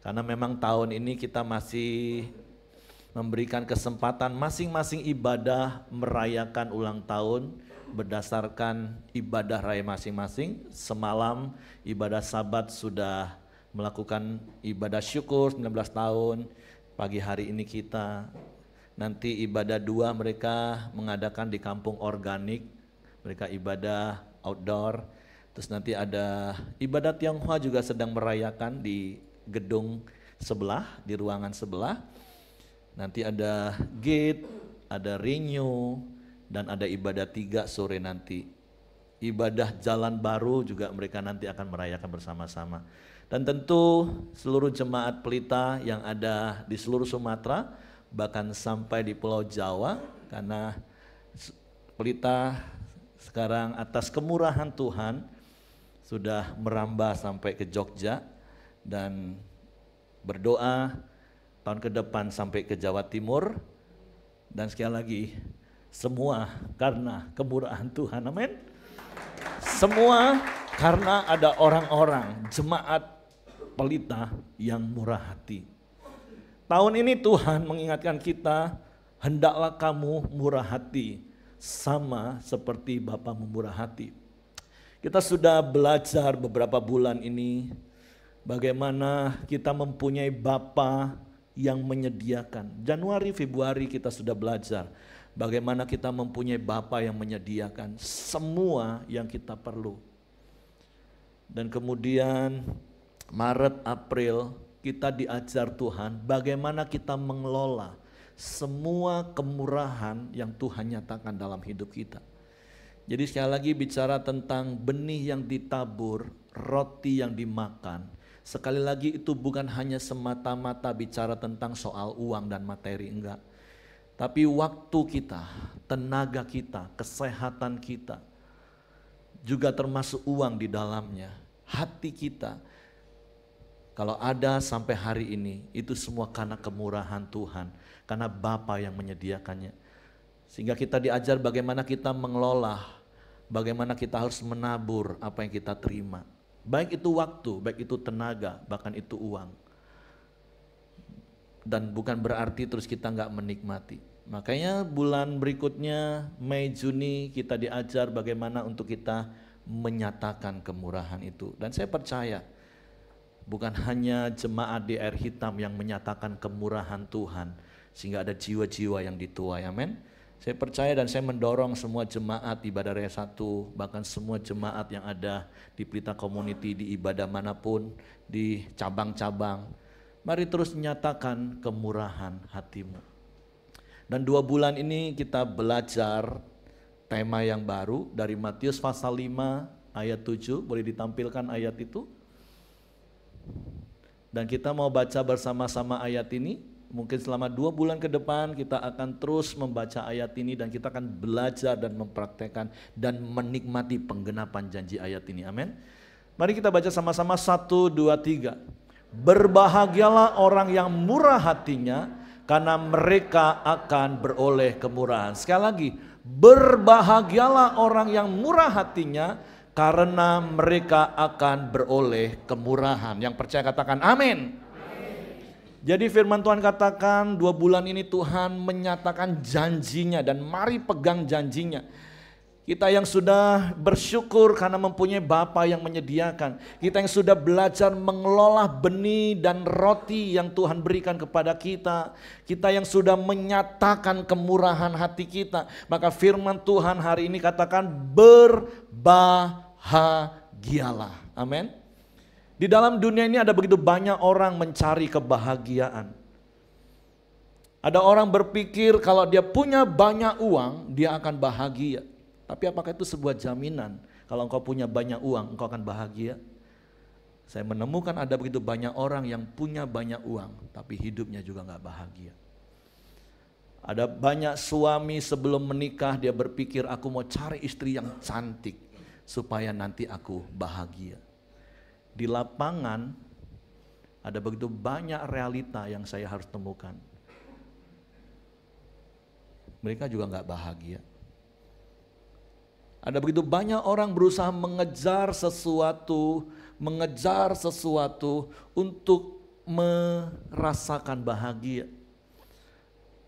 Karena memang tahun ini kita masih memberikan kesempatan masing-masing ibadah merayakan ulang tahun berdasarkan ibadah raya masing-masing. Semalam ibadah Sabat sudah melakukan ibadah syukur 19 tahun. Pagi hari ini kita nanti ibadah 2 mereka mengadakan di kampung organik. Mereka ibadah outdoor. Terus nanti ada ibadah Tionghoa juga sedang merayakan di gedung sebelah, di ruangan sebelah. Nanti ada gate, ada renew, dan ada ibadah 3 sore nanti. Ibadah jalan baru juga mereka nanti akan merayakan bersama-sama. Dan tentu seluruh jemaat Pelita yang ada di seluruh Sumatera, bahkan sampai di Pulau Jawa, karena Pelita sekarang atas kemurahan Tuhan sudah merambah sampai ke Jogja. dan berdoa tahun ke depan sampai ke Jawa Timur. Dan sekali lagi, semua karena kemurahan Tuhan, amin. Semua karena ada orang-orang jemaat pelita yang murah hati. Tahun ini Tuhan mengingatkan kita, hendaklah kamu murah hati sama seperti Bapa murah hati. Kita sudah belajar beberapa bulan ini bagaimana kita mempunyai Bapa yang menyediakan. Januari, Februari kita sudah belajar bagaimana kita mempunyai Bapa yang menyediakan semua yang kita perlu. Dan kemudian Maret, April kita diajar Tuhan bagaimana kita mengelola semua kemurahan yang Tuhan nyatakan dalam hidup kita. Jadi sekali lagi bicara tentang benih yang ditabur, roti yang dimakan. Sekali lagi itu bukan hanya semata-mata bicara tentang soal uang dan materi, enggak. Tapi waktu kita, tenaga kita, kesehatan kita, juga termasuk uang di dalamnya. Hati kita, kalau ada sampai hari ini, itu semua karena kemurahan Tuhan. Karena Bapa yang menyediakannya. Sehingga kita diajar bagaimana kita mengelola, bagaimana kita harus menabur apa yang kita terima. Baik itu waktu, baik itu tenaga, bahkan itu uang. Dan bukan berarti terus kita nggak menikmati. Makanya bulan berikutnya, Mei, Juni, kita diajar bagaimana untuk kita menyatakan kemurahan itu. Dan saya percaya, bukan hanya jemaat di Air Hitam yang menyatakan kemurahan Tuhan, sehingga ada jiwa-jiwa yang dituai, amin. Saya percaya dan saya mendorong semua jemaat ibadah Raya 1, bahkan semua jemaat yang ada di Pelita Community, di ibadah manapun, di cabang-cabang, mari terus nyatakan kemurahan hatimu. Dan 2 bulan ini kita belajar tema yang baru dari Matius pasal 5 ayat 7, boleh ditampilkan ayat itu. Dan kita mau baca bersama-sama ayat ini. Mungkin selama 2 bulan ke depan kita akan terus membaca ayat ini dan kita akan belajar dan mempraktekkan dan menikmati penggenapan janji ayat ini. Amin. Mari kita baca sama-sama 1, 2, 3. Berbahagialah orang yang murah hatinya karena mereka akan beroleh kemurahan. Sekali lagi, berbahagialah orang yang murah hatinya karena mereka akan beroleh kemurahan. Yang percaya katakan amin. Jadi firman Tuhan katakan 2 bulan ini Tuhan menyatakan janjinya dan mari pegang janjinya. Kita yang sudah bersyukur karena mempunyai Bapa yang menyediakan. Kita yang sudah belajar mengelola benih dan roti yang Tuhan berikan kepada kita. Kita yang sudah menyatakan kemurahan hati kita. Maka firman Tuhan hari ini katakan berbahagialah. Amin. Di dalam dunia ini ada begitu banyak orang mencari kebahagiaan. Ada orang berpikir kalau dia punya banyak uang, dia akan bahagia. Tapi apakah itu sebuah jaminan kalau engkau punya banyak uang, engkau akan bahagia? Saya menemukan ada begitu banyak orang yang punya banyak uang, tapi hidupnya juga gak bahagia. Ada banyak suami sebelum menikah dia berpikir aku mau cari istri yang cantik supaya nanti aku bahagia. Di lapangan ada begitu banyak realita yang saya harus temukan. Mereka juga gak bahagia. Ada begitu banyak orang berusaha mengejar sesuatu untuk merasakan bahagia.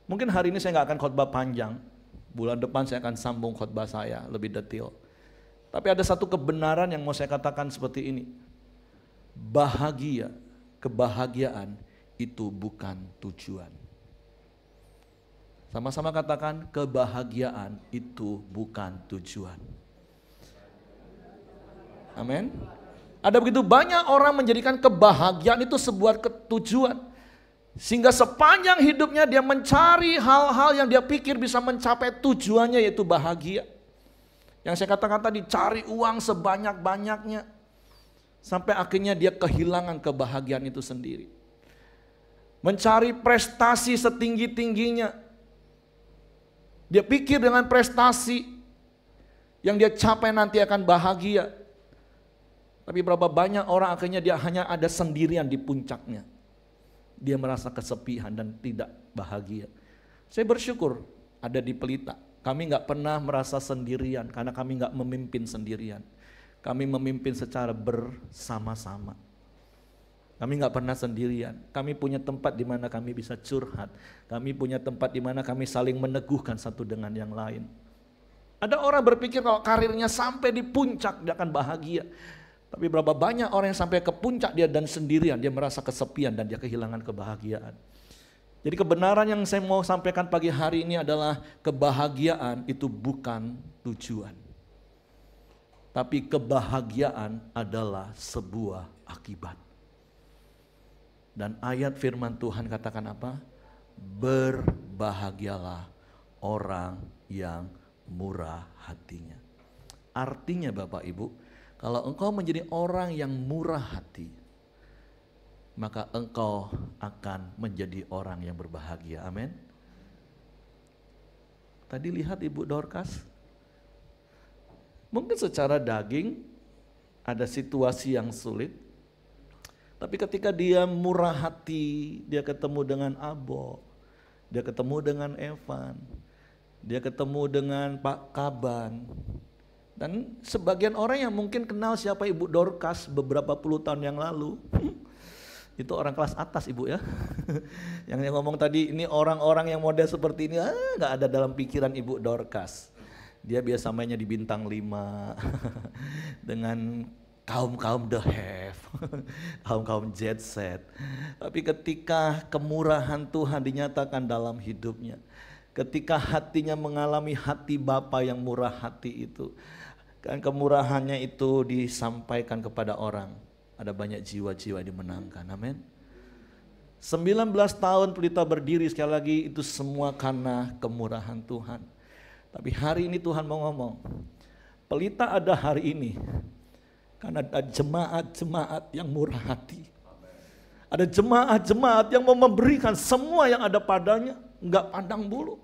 Mungkin hari ini saya gak akan khotbah panjang. Bulan depan saya akan sambung khotbah saya lebih detail. Tapi ada satu kebenaran yang mau saya katakan seperti ini. Kebahagiaan itu bukan tujuan. Sama-sama katakan, kebahagiaan itu bukan tujuan. Amin. Ada begitu banyak orang menjadikan kebahagiaan itu sebuah tujuan. Sehingga sepanjang hidupnya dia mencari hal-hal yang dia pikir bisa mencapai tujuannya, yaitu bahagia. Yang saya katakan tadi, cari uang sebanyak-banyaknya. Sampai akhirnya dia kehilangan kebahagiaan itu sendiri. Mencari prestasi setinggi-tingginya. Dia pikir dengan prestasi yang dia capai nanti akan bahagia. Tapi berapa banyak orang akhirnya dia hanya ada sendirian di puncaknya. Dia merasa kesepian dan tidak bahagia. Saya bersyukur ada di Pelita. Kami nggak pernah merasa sendirian karena kami nggak memimpin sendirian. Kami memimpin secara bersama-sama. Kami nggak pernah sendirian. Kami punya tempat di mana kami bisa curhat. Kami punya tempat di mana kami saling meneguhkan satu dengan yang lain. Ada orang berpikir kalau karirnya sampai di puncak dia akan bahagia. Tapi berapa banyak orang yang sampai ke puncak dia dan sendirian, dia merasa kesepian dan dia kehilangan kebahagiaan. Jadi kebenaran yang saya mau sampaikan pagi hari ini adalah kebahagiaan itu bukan tujuan. Tapi kebahagiaan adalah sebuah akibat. Dan ayat firman Tuhan katakan apa? Berbahagialah orang yang murah hatinya. Artinya Bapak Ibu, kalau engkau menjadi orang yang murah hati, maka engkau akan menjadi orang yang berbahagia. Amin. Tadi lihat Ibu Dorcas, mungkin secara daging ada situasi yang sulit, tapi ketika dia murah hati, dia ketemu dengan Abo, dia ketemu dengan Evan, dia ketemu dengan Pak Kaban, dan sebagian orang yang mungkin kenal siapa Ibu Dorcas beberapa puluh tahun yang lalu, itu orang kelas atas Ibu ya. Yang ngomong tadi ini orang-orang yang model seperti ini nggak ada dalam pikiran Ibu Dorcas. Dia biasa mainnya di Bintang 5 dengan kaum-kaum the have, kaum-kaum jet set. Tapi ketika kemurahan Tuhan dinyatakan dalam hidupnya, ketika hatinya mengalami hati Bapa yang murah hati itu, kan kemurahannya itu disampaikan kepada orang. Ada banyak jiwa-jiwa yang dimenangkan, amin. 19 tahun Pelita berdiri, sekali lagi itu semua karena kemurahan Tuhan. Tapi hari ini Tuhan mau ngomong, Pelita ada hari ini karena ada jemaat-jemaat yang murah hati. Ada jemaat-jemaat yang mau memberikan semua yang ada padanya, enggak pandang bulu.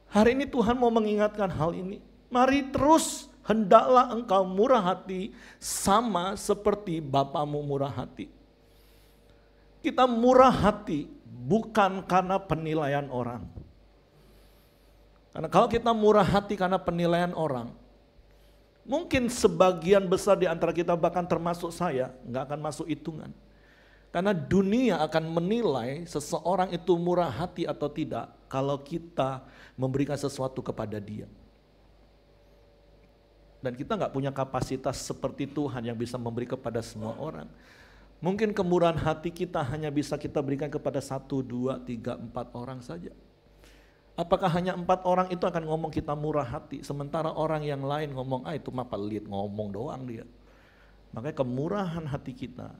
Hari ini Tuhan mau mengingatkan hal ini. Mari terus, hendaklah engkau murah hati sama seperti Bapamu murah hati. Kita murah hati bukan karena penilaian orang. Karena kalau kita murah hati karena penilaian orang, mungkin sebagian besar di antara kita bahkan termasuk saya nggak akan masuk hitungan. Karena dunia akan menilai seseorang itu murah hati atau tidak kalau kita memberikan sesuatu kepada dia. Dan kita nggak punya kapasitas seperti Tuhan yang bisa memberi kepada semua orang. Mungkin kemurahan hati kita hanya bisa kita berikan kepada 1, 2, 3, 4 orang saja. Apakah hanya 4 orang itu akan ngomong kita murah hati, sementara orang yang lain ngomong, itu mah pelit, ngomong doang dia. Makanya kemurahan hati kita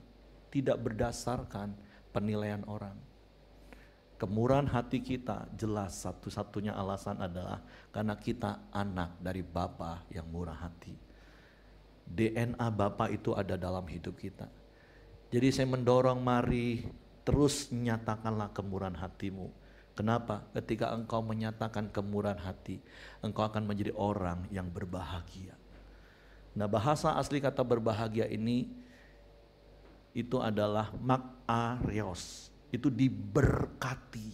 tidak berdasarkan penilaian orang. Kemurahan hati kita jelas satu-satunya alasan adalah karena kita anak dari Bapa yang murah hati. DNA Bapa itu ada dalam hidup kita. Jadi saya mendorong mari terus nyatakanlah kemurahan hatimu. Kenapa? Ketika engkau menyatakan kemurahan hati, engkau akan menjadi orang yang berbahagia. Nah, bahasa asli kata berbahagia ini itu adalah makarios. Itu diberkati.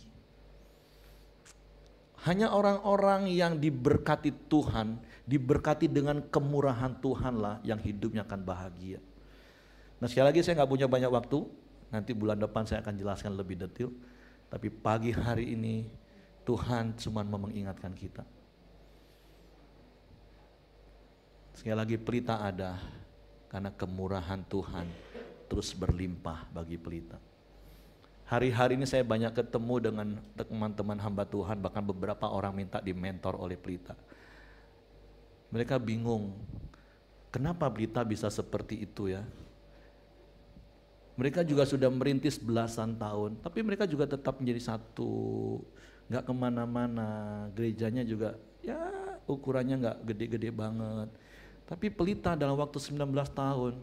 Hanya orang-orang yang diberkati Tuhan, diberkati dengan kemurahan Tuhan lah yang hidupnya akan bahagia. Nah, sekali lagi saya nggak punya banyak waktu, nanti bulan depan saya akan jelaskan lebih detail. Tapi pagi hari ini Tuhan cuma mau mengingatkan kita. Sekali lagi Pelita ada karena kemurahan Tuhan terus berlimpah bagi Pelita. Hari-hari ini saya banyak ketemu dengan teman-teman hamba Tuhan, bahkan beberapa orang minta dimentor oleh Pelita. Mereka bingung, kenapa Pelita bisa seperti itu ya? Mereka juga sudah merintis belasan tahun, tapi mereka juga tetap menjadi satu, gak kemana-mana, gerejanya juga ya ukurannya gak gede-gede banget. Tapi Pelita dalam waktu 19 tahun,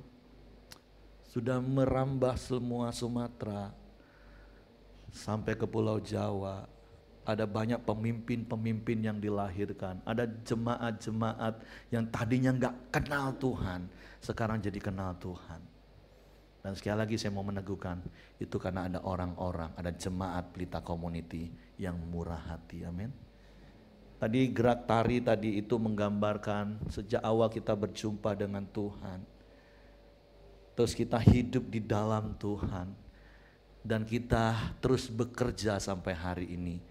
sudah merambah semua Sumatera, sampai ke Pulau Jawa, ada banyak pemimpin-pemimpin yang dilahirkan. Ada jemaat-jemaat yang tadinya nggak kenal Tuhan, sekarang jadi kenal Tuhan. Dan sekali lagi saya mau meneguhkan, itu karena ada orang-orang, ada jemaat Pelita Community yang murah hati, amin. Tadi gerak tari tadi itu menggambarkan sejak awal kita berjumpa dengan Tuhan. Terus kita hidup di dalam Tuhan. Dan kita terus bekerja sampai hari ini.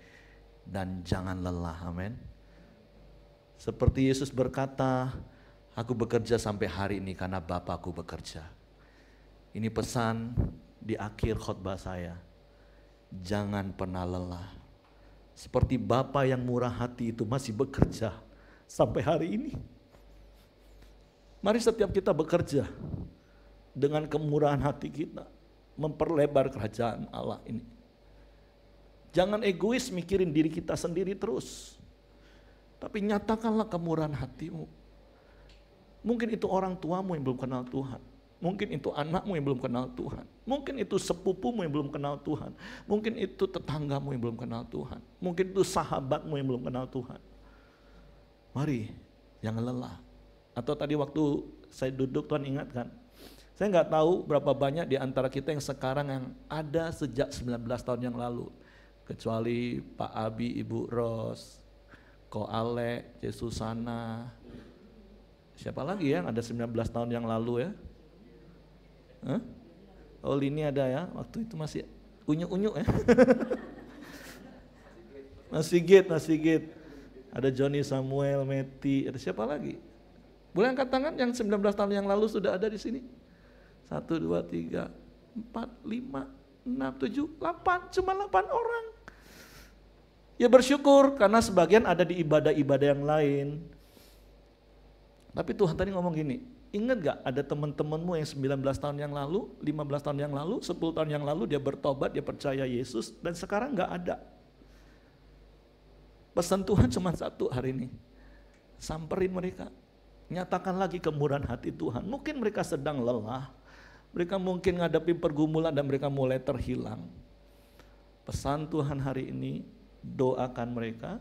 Dan jangan lelah, amin. Seperti Yesus berkata, aku bekerja sampai hari ini karena Bapakku bekerja. Ini pesan di akhir khotbah saya. Jangan pernah lelah. Seperti Bapa yang murah hati itu masih bekerja sampai hari ini. Mari setiap kita bekerja dengan kemurahan hati kita, memperlebar kerajaan Allah ini. Jangan egois mikirin diri kita sendiri terus. Tapi nyatakanlah kemurahan hatimu. Mungkin itu orang tuamu yang belum kenal Tuhan. Mungkin itu anakmu yang belum kenal Tuhan. Mungkin itu sepupumu yang belum kenal Tuhan. Mungkin itu tetanggamu yang belum kenal Tuhan. Mungkin itu sahabatmu yang belum kenal Tuhan. Mari, jangan lelah. Atau tadi waktu saya duduk Tuhan ingatkan. Saya nggak tahu berapa banyak di antara kita yang sekarang yang ada sejak 19 tahun yang lalu. Kecuali Pak Abi, Ibu Ros, Ko Ale, Jesusana. Siapa lagi yang ada 19 tahun yang lalu ya? Hah? Oh Lini ada ya, waktu itu masih unyu-unyu ya. Masih Git. Ada Johnny Samuel, Meti, ada siapa lagi? Boleh angkat tangan yang 19 tahun yang lalu sudah ada di sini? 1, 2, 3, 4, 5, 6, 7, 8, cuma 8 orang. Ya bersyukur karena sebagian ada di ibadah-ibadah yang lain. Tapi Tuhan tadi ngomong gini, ingat gak ada teman-temanmu yang 19 tahun yang lalu, 15 tahun yang lalu, 10 tahun yang lalu dia bertobat, dia percaya Yesus dan sekarang gak ada. Pesan Tuhan cuma satu hari ini, samperin mereka, nyatakan lagi kemurahan hati Tuhan. Mungkin mereka sedang lelah, mereka mungkin ngadepin pergumulan dan mereka mulai terhilang. Pesan Tuhan hari ini, doakan mereka,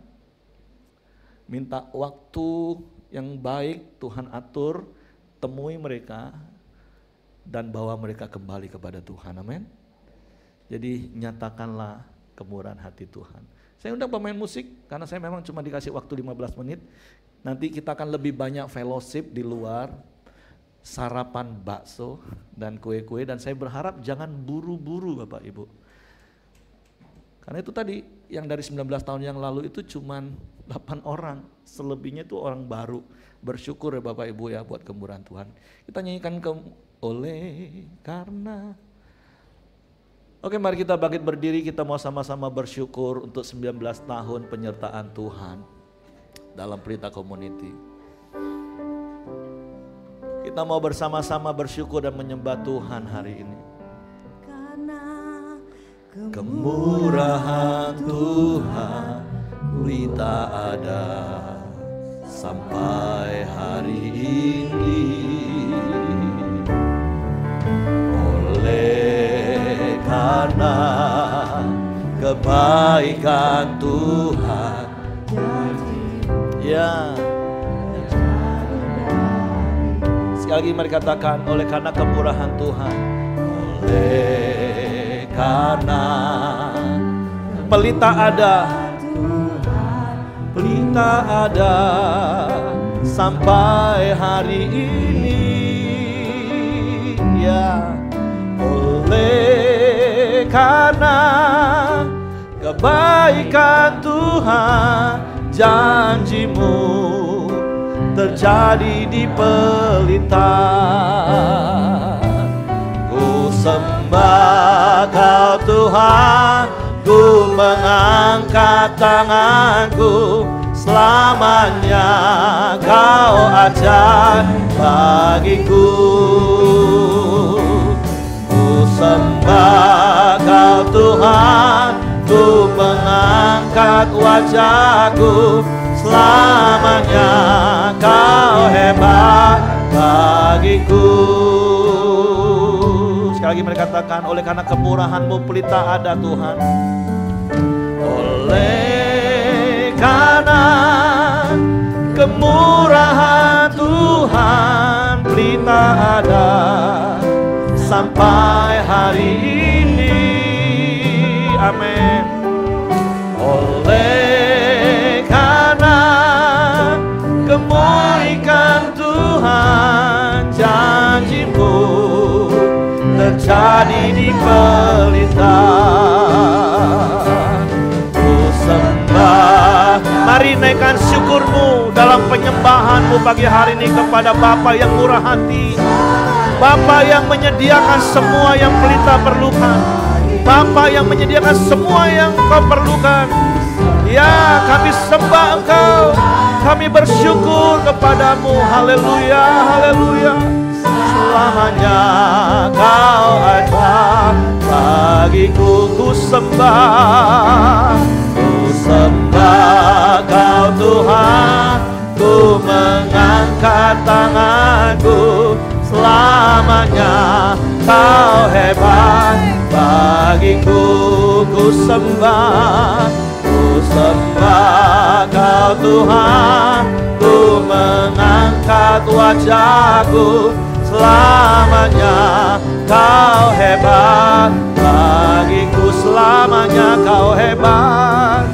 minta waktu yang baik Tuhan atur, temui mereka dan bawa mereka kembali kepada Tuhan, amin. Jadi nyatakanlah kemurahan hati Tuhan. Saya undang pemain musik karena saya memang cuma dikasih waktu 15 menit. Nanti kita akan lebih banyak fellowship di luar, sarapan bakso dan kue-kue, dan saya berharap jangan buru-buru Bapak Ibu. Karena itu tadi yang dari 19 tahun yang lalu itu cuman 8 orang, selebihnya itu orang baru. Bersyukur ya Bapak Ibu ya buat kemurahan Tuhan. Kita nyanyikan oleh karena. Oke, mari kita bangkit berdiri, kita mau sama-sama bersyukur untuk 19 tahun penyertaan Tuhan dalam Pelita Community. Kita mau bersama-sama bersyukur dan menyembah Tuhan hari ini. Kemurahan Tuhan Pelita ada sampai hari ini. Oleh karena kebaikan Tuhan, ya. Sekali lagi mari katakan, oleh karena kemurahan Tuhan. Oleh karena Pelita ada, Pelita ada sampai hari ini, ya. Oleh karena kebaikan Tuhan, janjimu terjadi di Pelita. Ku sembah Kau Tuhan, ku mengangkat tanganku, selamanya Kau ajar bagiku. Ku sembah Kau Tuhan, ku mengangkat wajahku, selamanya Kau hebat bagiku. Sekali lagi mereka katakan, oleh karena kemurahan-Mu Pelita ada Tuhan. Oleh kemurahan Tuhan pelita ada sampai hari ini. Amin. Oleh karena kemurahan Tuhan, janji-Mu terjadi di pelita. Ku sembah. Mari naikkan syukur-Mu dalam penyembahan-Mu pagi hari ini kepada Bapa yang murah hati, Bapa yang menyediakan semua yang pelita perlukan, Bapa yang menyediakan semua yang Kau perlukan. Ya, kami sembah Engkau, kami bersyukur kepadamu. Haleluya, haleluya. Selamanya Kau ada bagiku, ku sembah. Ku sembah Kau Tuhan, ku mengangkat tanganku. Selamanya Kau hebat bagiku, ku sembah. Ku sembah Kau Tuhan, ku mengangkat wajahku. Selamanya Kau hebat bagiku, selamanya Kau hebat.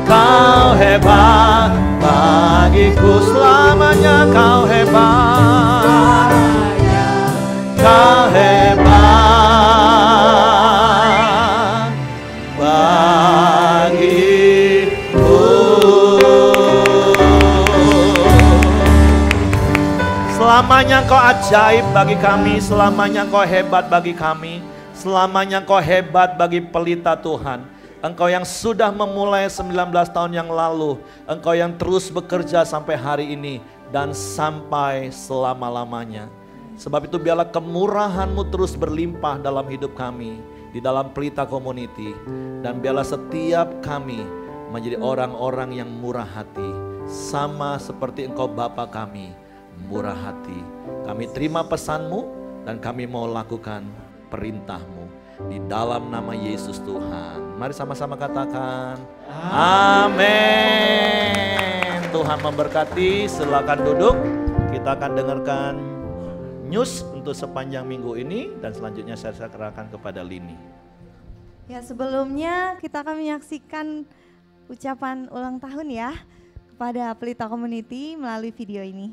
Kau hebat bagiku, selamanya Kau hebat. Kau hebat bagiku. Selamanya Kau ajaib bagi kami, selamanya Kau hebat bagi kami, selamanya Kau hebat bagi pelita Tuhan. Engkau yang sudah memulai 19 tahun yang lalu, Engkau yang terus bekerja sampai hari ini dan sampai selama-lamanya. Sebab itu biarlah kemurahan-Mu terus berlimpah dalam hidup kami, di dalam Pelita Community. Dan biarlah setiap kami menjadi orang-orang yang murah hati, sama seperti Engkau Bapa kami, murah hati. Kami terima pesan-Mu dan kami mau lakukan perintah-Mu di dalam nama Yesus Tuhan. Mari sama-sama katakan amin. Tuhan memberkati, silakan duduk. Kita akan dengarkan news untuk sepanjang minggu ini dan selanjutnya saya serahkan kepada Lini. Ya, sebelumnya kita akan menyaksikan ucapan ulang tahun ya kepada Pelita Community melalui video ini.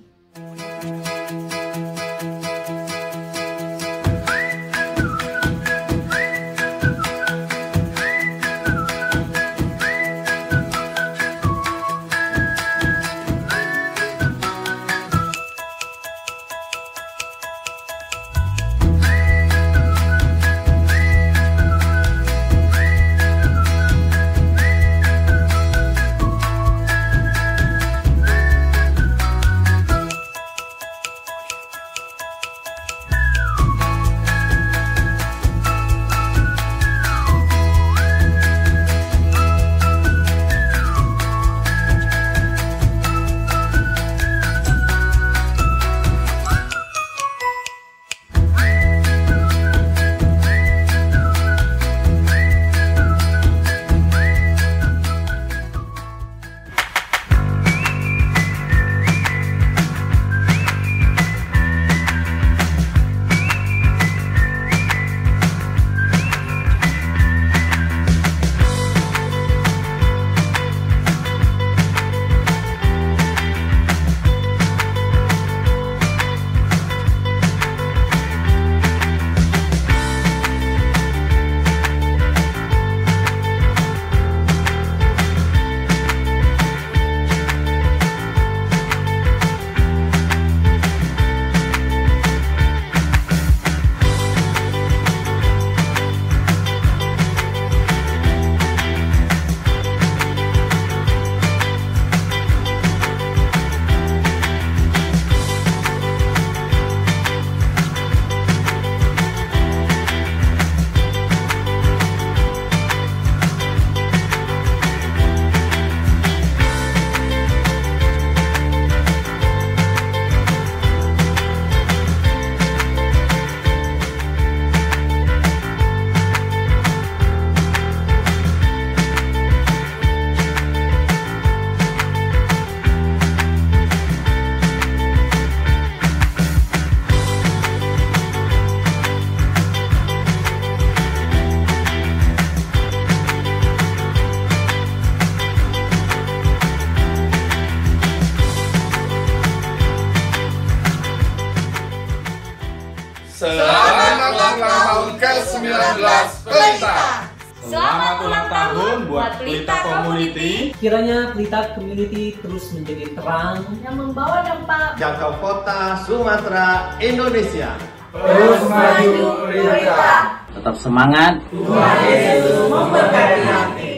14 Pelita. Selamat ulang tahun buat Pelita Community. Kiranya Pelita Community terus menjadi terang yang membawa dampak Jangkau kota Sumatera, Indonesia. Terus maju Pelita. tetap semangat. Tuhan Yesus memberkati hati.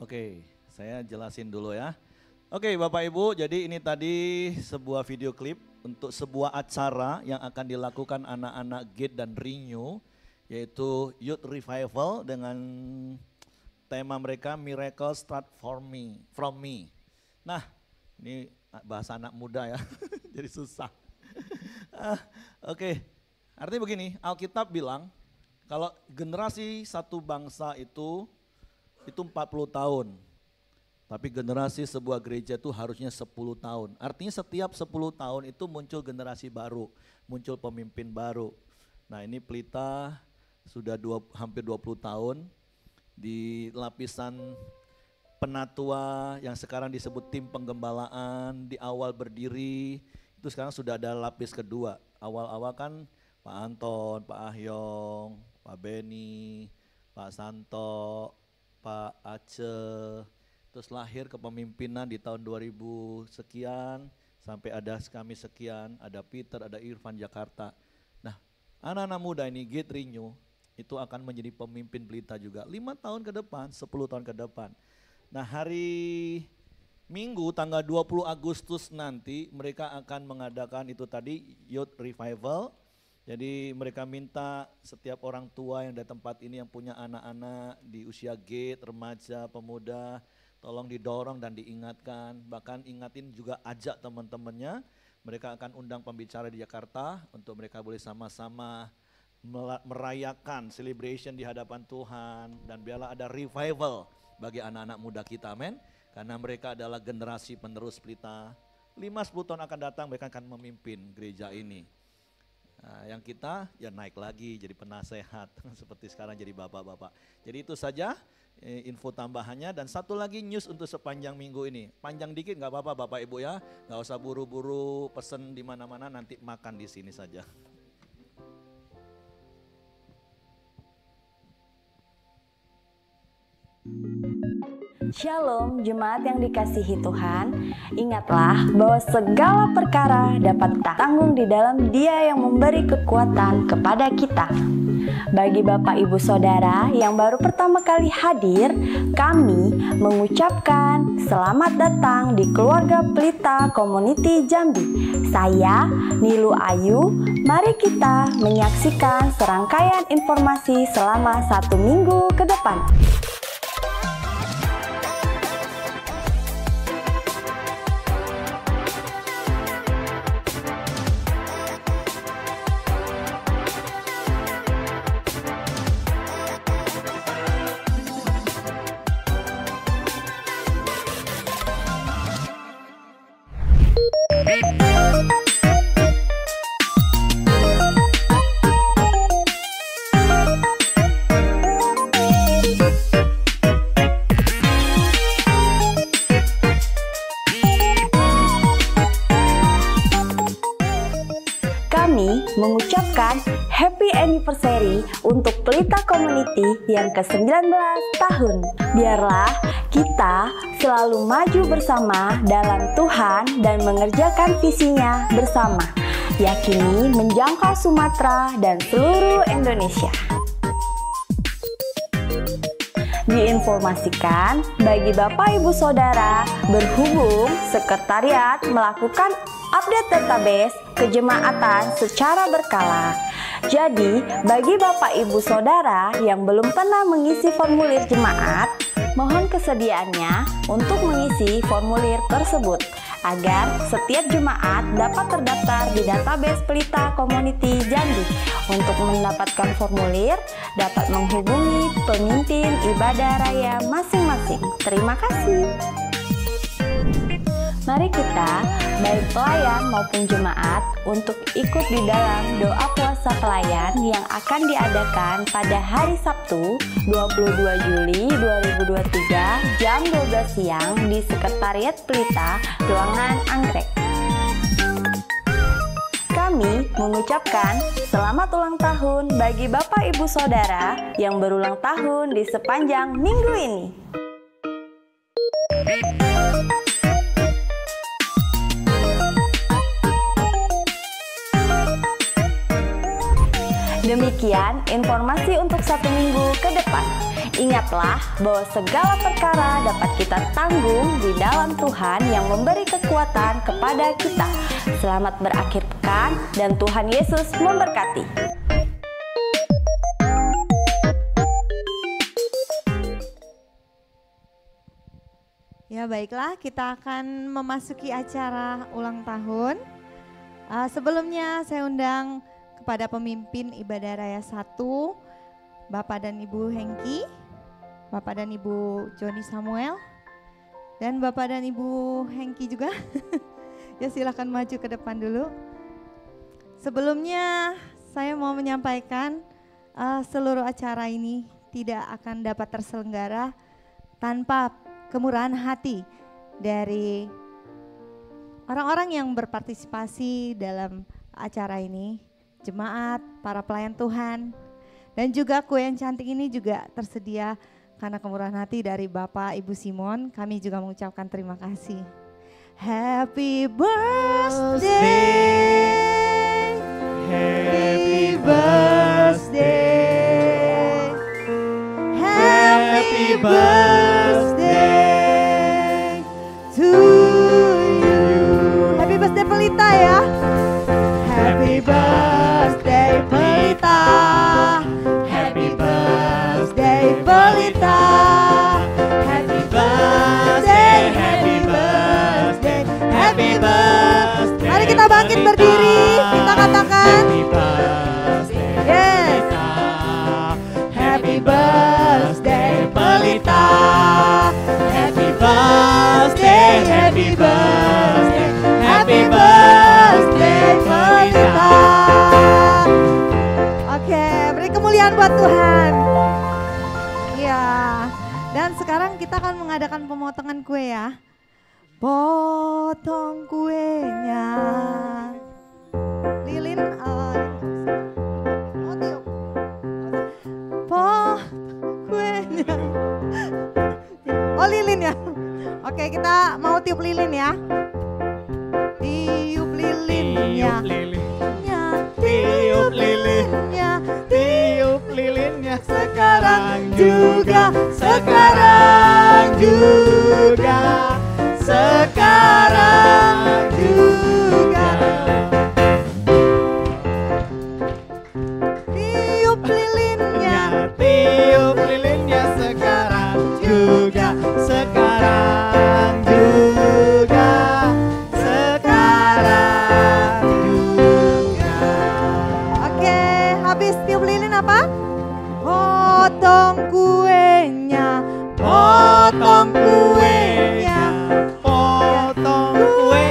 Oke, saya jelasin dulu ya. Oke Bapak Ibu, jadi ini tadi sebuah video klip untuk sebuah acara yang akan dilakukan anak-anak Gate dan Renew, yaitu Youth Revival dengan tema mereka Miracle Start from Me. Nah, ini bahasa anak muda ya, jadi susah. Oke, artinya begini, Alkitab bilang kalau generasi satu bangsa itu 40 tahun. Tapi generasi sebuah gereja itu harusnya 10 tahun. Artinya setiap 10 tahun itu muncul generasi baru, muncul pemimpin baru. Nah ini Pelita sudah hampir 20 tahun di lapisan penatua yang sekarang disebut tim penggembalaan, di awal berdiri, itu sekarang sudah ada lapis kedua. Awal-awal kan Pak Anton, Pak Ahyong, Pak Beni, Pak Santo, Pak Aceh, terus lahir kepemimpinan di tahun 2000 sekian, sampai ada kami sekian, ada Peter, ada Irfan Jakarta. Nah anak-anak muda ini Gate Renew itu akan menjadi pemimpin Pelita juga 5 tahun ke depan, 10 tahun ke depan. Nah hari Minggu tanggal 20 Agustus nanti mereka akan mengadakan itu tadi Youth Revival. Jadi mereka minta setiap orang tua yang dari tempat ini yang punya anak-anak di usia Gate, remaja, pemuda, tolong didorong dan diingatkan. Bahkan ingatin juga ajak teman-temannya. Mereka akan undang pembicara di Jakarta untuk mereka boleh sama-sama merayakan celebration di hadapan Tuhan. Dan biarlah ada revival bagi anak-anak muda kita, amin. Karena mereka adalah generasi penerus Pelita. 5-10 tahun akan datang mereka akan memimpin gereja ini. Nah, yang kita ya naik lagi jadi penasehat seperti sekarang jadi bapak-bapak. Jadi itu saja info tambahannya, dan satu lagi news untuk sepanjang minggu ini. Panjang dikit nggak apa-apa Bapak Ibu ya, nggak usah buru-buru pesen di mana-mana, nanti makan di sini saja. Shalom jemaat yang dikasihi Tuhan, ingatlah bahwa segala perkara dapat tanggung di dalam Dia yang memberi kekuatan kepada kita. Bagi Bapak Ibu Saudara yang baru pertama kali hadir, kami mengucapkan selamat datang di keluarga Pelita Community Jambi. Saya Nilu Ayu, mari kita menyaksikan serangkaian informasi selama 1 minggu ke depan. kami mengucapkan happy anniversary untuk Pelita Community yang ke-19 tahun. Biarlah kita selalu maju bersama dalam Tuhan dan mengerjakan visinya bersama, yakini menjangkau Sumatera dan seluruh Indonesia. Diinformasikan bagi Bapak Ibu Saudara, berhubung sekretariat melakukan update database kejemaatan secara berkala. Jadi, bagi Bapak Ibu Saudara yang belum pernah mengisi formulir jemaat, mohon kesediaannya untuk mengisi formulir tersebut agar setiap jemaat dapat terdaftar di database Pelita Community Jambi. Untuk mendapatkan formulir, dapat menghubungi pemimpin ibadah raya masing-masing. Terima kasih. Mari kita, baik pelayan maupun jemaat, untuk ikut di dalam doa puasa pelayan yang akan diadakan pada hari Sabtu 22 Juli 2023 jam 12 siang di Sekretariat Pelita, Ruangan Anggrek. Kami mengucapkan selamat ulang tahun bagi Bapak Ibu Saudara yang berulang tahun di sepanjang minggu ini. Demikian informasi untuk 1 minggu ke depan. Ingatlah bahwa segala perkara dapat kita tanggung di dalam Tuhan yang memberi kekuatan kepada kita. Selamat berakhir pekan dan Tuhan Yesus memberkati. Ya baiklah, kita akan memasuki acara ulang tahun. Sebelumnya saya undang kepada pemimpin Ibadah Raya 1, Bapak dan Ibu Hengki, Bapak dan Ibu Joni Samuel, dan Bapak dan Ibu Hengki juga. Ya silakan maju ke depan dulu. Sebelumnya saya mau menyampaikan seluruh acara ini tidak akan dapat terselenggara tanpa kemurahan hati dari orang-orang yang berpartisipasi dalam acara ini. Jemaat, para pelayan Tuhan, dan juga kue yang cantik ini juga tersedia karena kemurahan hati dari Bapak Ibu Simon. Kami juga mengucapkan terima kasih. Happy birthday, happy birthday, happy birthday to you. Happy birthday Pelita ya. Happy birthday Pelita, happy birthday Pelita, happy birthday, happy birthday, happy birthday. Mari kita bangkit berdiri, kita katakan yes. Happy birthday Pelita, happy birthday, happy birthday, happy birthday Pelita. Oke, beri kemuliaan buat Tuhan. Ya, dan sekarang kita akan mengadakan pemotongan kue ya. Potong kuenya. Lilin, potong kuenya. Oh lilin ya. Oke, kita mau tiup lilin ya. Tiup lilinnya, tiup lilinnya, tiup lilinnya. Sekarang juga, sekarang juga, sekarang juga. Tiup lilinnya, tiup lilinnya. Sekarang juga, sekarang juga. Tiup lilin apa? Potong kuenya, potong kuenya, potong kuenya.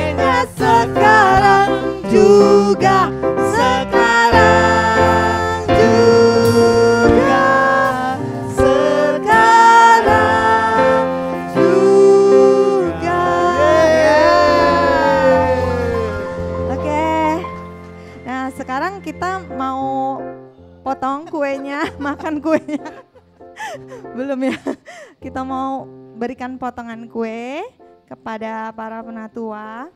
sekarang kita mau potong kuenya, makan kuenya. Belum ya. Kita mau berikan potongan kue kepada para penatua.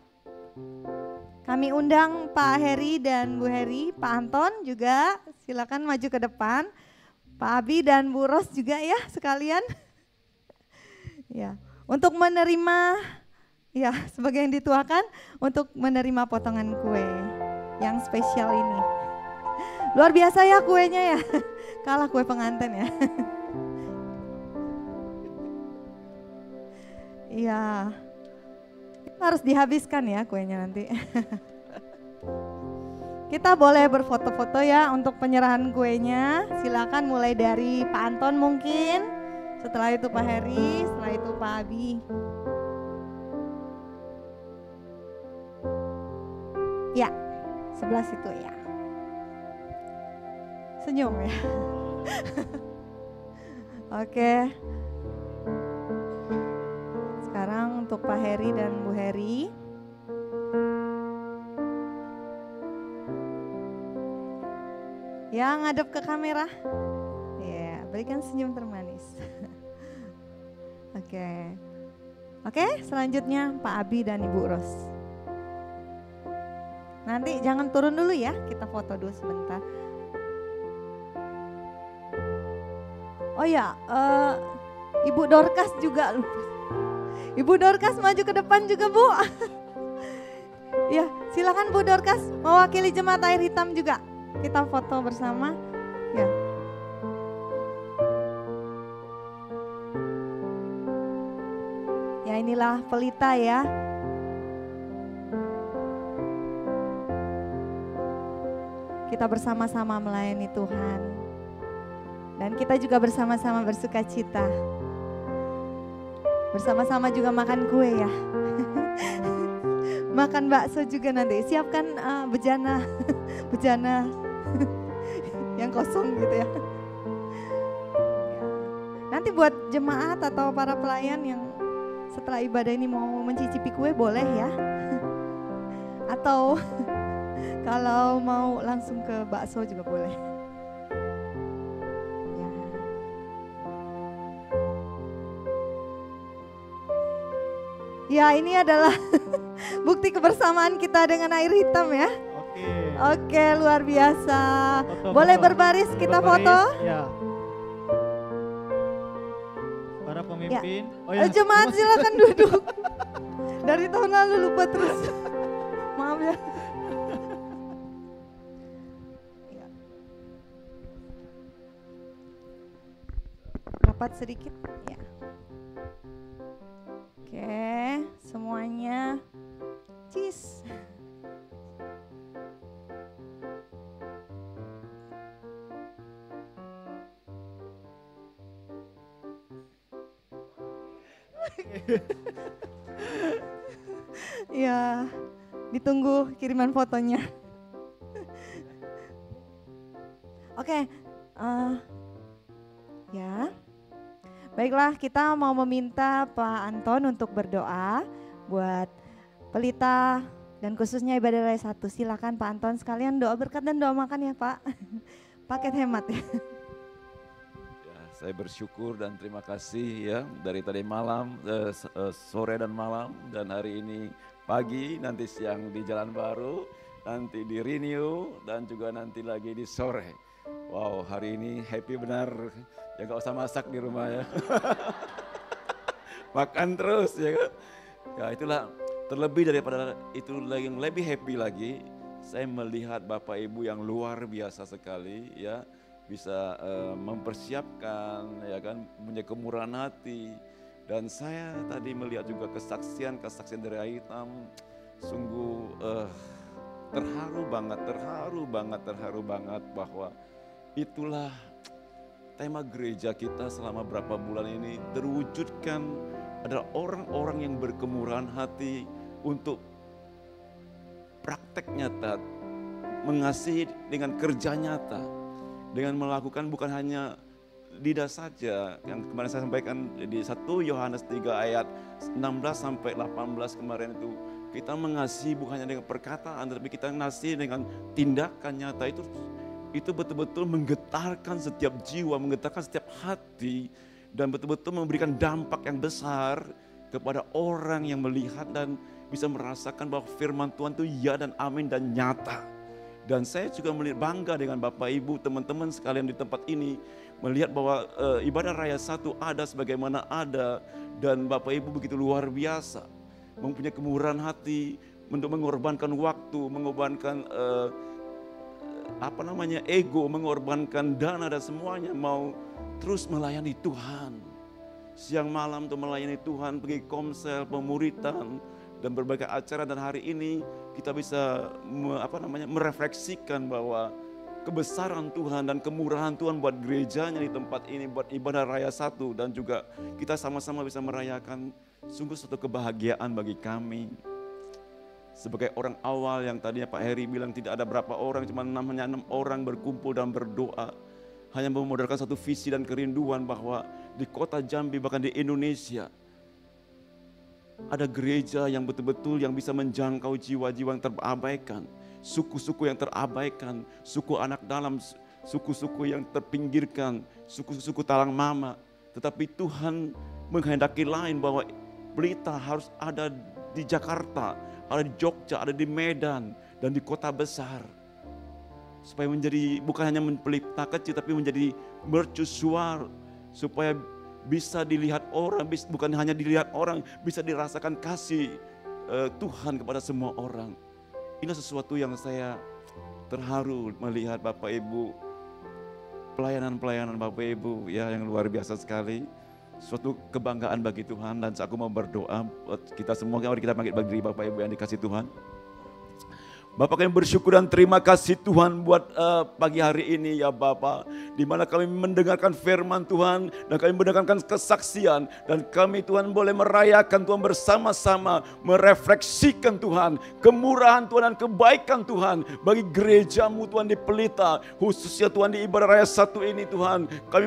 Kami undang Pak Heri dan Bu Heri, Pak Anton juga silakan maju ke depan. Pak Abi dan Bu Ros juga ya sekalian. Ya, untuk menerima ya sebagai yang dituakan untuk menerima potongan kue yang spesial ini. Luar biasa ya kuenya ya. Kalah kue pengantin ya. Iya. Harus dihabiskan ya kuenya nanti. Kita boleh berfoto-foto ya untuk penyerahan kuenya. Silakan mulai dari Pak Anton mungkin. Setelah itu Pak Heri, setelah itu Pak Abi. Ya, sebelah situ ya. Senyum ya. Oke. Sekarang untuk Pak Heri dan Bu Heri. Ya, ngadep ke kamera. Ya, berikan senyum termanis. Oke. Oke, selanjutnya Pak Abi dan Ibu Ros. Nanti jangan turun dulu ya, kita foto dulu sebentar. Oh ya, Ibu Dorcas juga lupa. Ibu Dorcas maju ke depan juga Bu. Ya, silakan Bu Dorcas mewakili jemaat air hitam juga. Kita foto bersama. Ya. Ya inilah pelita ya. Kita bersama-sama melayani Tuhan. Dan kita juga bersama-sama bersuka cita. Bersama-sama juga makan kue ya. Makan bakso juga nanti. Siapkan bejana. Bejana yang kosong gitu ya. Nanti buat jemaat atau para pelayan yang setelah ibadah ini mau mencicipi kue boleh ya. Atau kalau mau langsung ke bakso juga boleh. Ya ini adalah bukti kebersamaan kita dengan air hitam ya. Oke, luar biasa. Boleh berbaris kita foto? Ya. Para pemimpin. Ya. Oh ya. Jemaat silakan duduk. Dari tahun lalu lupa terus. Maaf ya. Rapat sedikit ya. Oke, semuanya. Cheese. Ya, ditunggu kiriman fotonya. Oke, ya. Baiklah, kita mau meminta Pak Anton untuk berdoa buat pelita dan khususnya ibadah raya 1. Silakan Pak Anton sekalian doa berkat dan doa makan ya Pak. Paket hemat ya. Saya bersyukur dan terima kasih ya dari tadi malam, sore dan malam, dan hari ini pagi, nanti siang di Jalan Baru, nanti di Renew, dan juga nanti lagi di sore. Wow, hari ini happy benar, ya gak usah masak di rumah ya. Makan terus ya kan. Ya itulah, terlebih daripada itu yang lebih happy lagi, saya melihat Bapak Ibu yang luar biasa sekali ya. Bisa mempersiapkan ya kan, punya kemurahan hati, dan saya tadi melihat juga kesaksian dari air hitam, sungguh terharu banget bahwa itulah tema gereja kita selama berapa bulan ini terwujudkan adalah orang-orang yang berkemurahan hati untuk praktek nyata, mengasihi dengan kerja nyata. Dengan melakukan bukan hanya lidah saja, yang kemarin saya sampaikan di 1 Yohanes 3 ayat 16 sampai 18 kemarin itu, Kita mengasihi bukan hanya dengan perkataan, tetapi kita mengasihi dengan tindakan nyata. Itu betul-betul menggetarkan setiap jiwa, menggetarkan setiap hati, dan betul-betul memberikan dampak yang besar kepada orang yang melihat dan bisa merasakan bahwa firman Tuhan itu ya dan amin dan nyata. Dan saya juga melihat bangga dengan Bapak Ibu, teman-teman sekalian di tempat ini, melihat bahwa ibadah raya 1 ada sebagaimana ada, dan Bapak Ibu begitu luar biasa, mempunyai kemurahan hati untuk mengorbankan waktu, mengorbankan ego, mengorbankan dana dan semuanya, mau terus melayani Tuhan. Siang malam untuk melayani Tuhan, pergi komsel, pemuritan, dan berbagai acara. Dan hari ini kita bisa merefleksikan bahwa kebesaran Tuhan dan kemurahan Tuhan buat gerejanya di tempat ini, buat ibadah raya 1, dan juga kita sama-sama bisa merayakan sungguh suatu kebahagiaan bagi kami. Sebagai orang awal yang tadinya Pak Heri bilang tidak ada berapa orang, cuma hanya 6 orang berkumpul dan berdoa. Hanya memodalkan satu visi dan kerinduan bahwa di kota Jambi, bahkan di Indonesia, ada gereja yang betul-betul yang bisa menjangkau jiwa-jiwa yang terabaikan, suku-suku yang terabaikan, suku anak dalam, suku-suku yang terpinggirkan, suku-suku talang mama. Tetapi Tuhan menghendaki lain, bahwa Pelita harus ada di Jakarta, ada di Jogja, ada di Medan, dan di kota besar. Supaya menjadi bukan hanya Pelita kecil, tapi menjadi mercusuar, supaya bisa dilihat orang, bukan hanya dilihat orang, bisa dirasakan kasih Tuhan kepada semua orang. Ini sesuatu yang saya terharu melihat Bapak Ibu, pelayanan-pelayanan Bapak Ibu ya, yang luar biasa sekali. Suatu kebanggaan bagi Tuhan, dan aku mau berdoa buat kita semua. Mari kita bangkit berdiri Bapak Ibu yang dikasih Tuhan. Bapak, kami bersyukur dan terima kasih Tuhan buat pagi hari ini ya Bapak, di mana kami mendengarkan firman Tuhan dan kami mendengarkan kesaksian, dan kami Tuhan boleh merayakan Tuhan bersama-sama, merefleksikan Tuhan kemurahan Tuhan dan kebaikan Tuhan bagi gerejamu Tuhan di Pelita, khususnya Tuhan di ibadah raya 1 ini Tuhan. Kami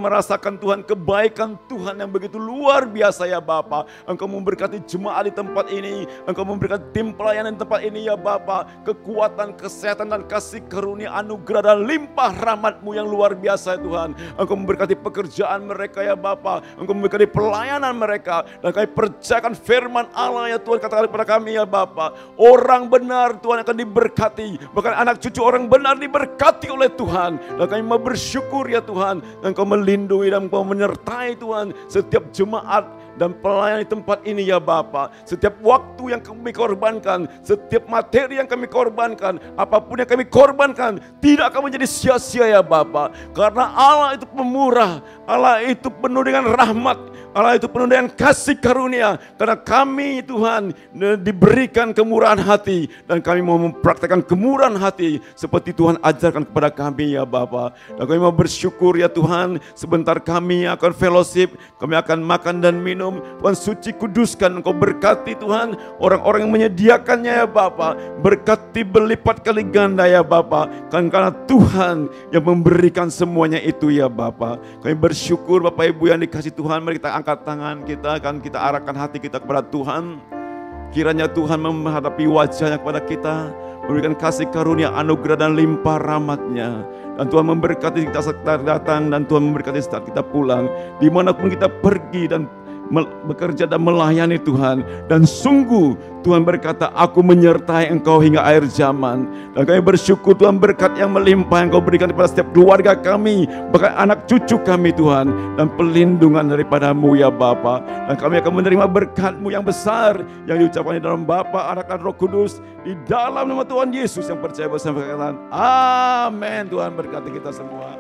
merasakan Tuhan kebaikan Tuhan yang begitu luar biasa ya Bapak. Engkau memberkati jemaat di tempat ini, Engkau memberkati tim pelayanan di tempat ini ya Bapak. Kekuatan, kesehatan, dan kasih karunia, anugerah, dan limpah rahmat-Mu yang luar biasa Tuhan. Engkau memberkati pekerjaan mereka ya Bapa, Engkau memberkati pelayanan mereka, dan kami percayakan firman Allah ya Tuhan, katakan kepada kami ya Bapa, orang benar Tuhan akan diberkati, bahkan anak cucu orang benar diberkati oleh Tuhan. Dan kami mau bersyukur ya Tuhan, Engkau melindungi dan Engkau menyertai Tuhan setiap jemaat dan pelayan di tempat ini ya Bapa. Setiap waktu yang kami korbankan, setiap materi yang kami korbankan, apapun yang kami korbankan tidak akan menjadi sia-sia ya Bapa. Karena Allah itu pemurah, Allah itu penuh dengan rahmat, Allah itu penuh dengan kasih karunia. Karena kami Tuhan diberikan kemurahan hati, dan kami mau mempraktekkan kemurahan hati seperti Tuhan ajarkan kepada kami ya Bapa. Dan kami mau bersyukur ya Tuhan, sebentar kami akan fellowship, kami akan makan dan minum. Tuhan suci kuduskan, Engkau berkati Tuhan orang-orang yang menyediakannya ya Bapa. Berkati berlipat kali ganda ya Bapa, karena Tuhan yang memberikan semuanya itu ya Bapa. Kami bersyukur Bapak Ibu yang dikasih Tuhan. Mari kita angkat tangan kita, akan kita arahkan hati kita kepada Tuhan. Kiranya Tuhan menghadapi wajahnya kepada kita, memberikan kasih karunia, anugerah, dan limpah rahmat-Nya. Dan Tuhan memberkati kita saat kita datang, dan Tuhan memberkati saat kita pulang. Dimanapun kita pergi dan bekerja dan melayani Tuhan. Dan sungguh Tuhan berkata, aku menyertai engkau hingga akhir zaman. Dan kami bersyukur Tuhan, berkat yang melimpah yang Engkau berikan kepada setiap keluarga kami, bahkan anak cucu kami Tuhan, dan pelindungan daripada-Mu ya Bapa. Dan kami akan menerima berkat-Mu yang besar yang diucapkan di dalam Bapa, Anak, dan Roh Kudus, di dalam nama Tuhan Yesus yang percaya bersama kalian. Amin. Tuhan berkati kita semua.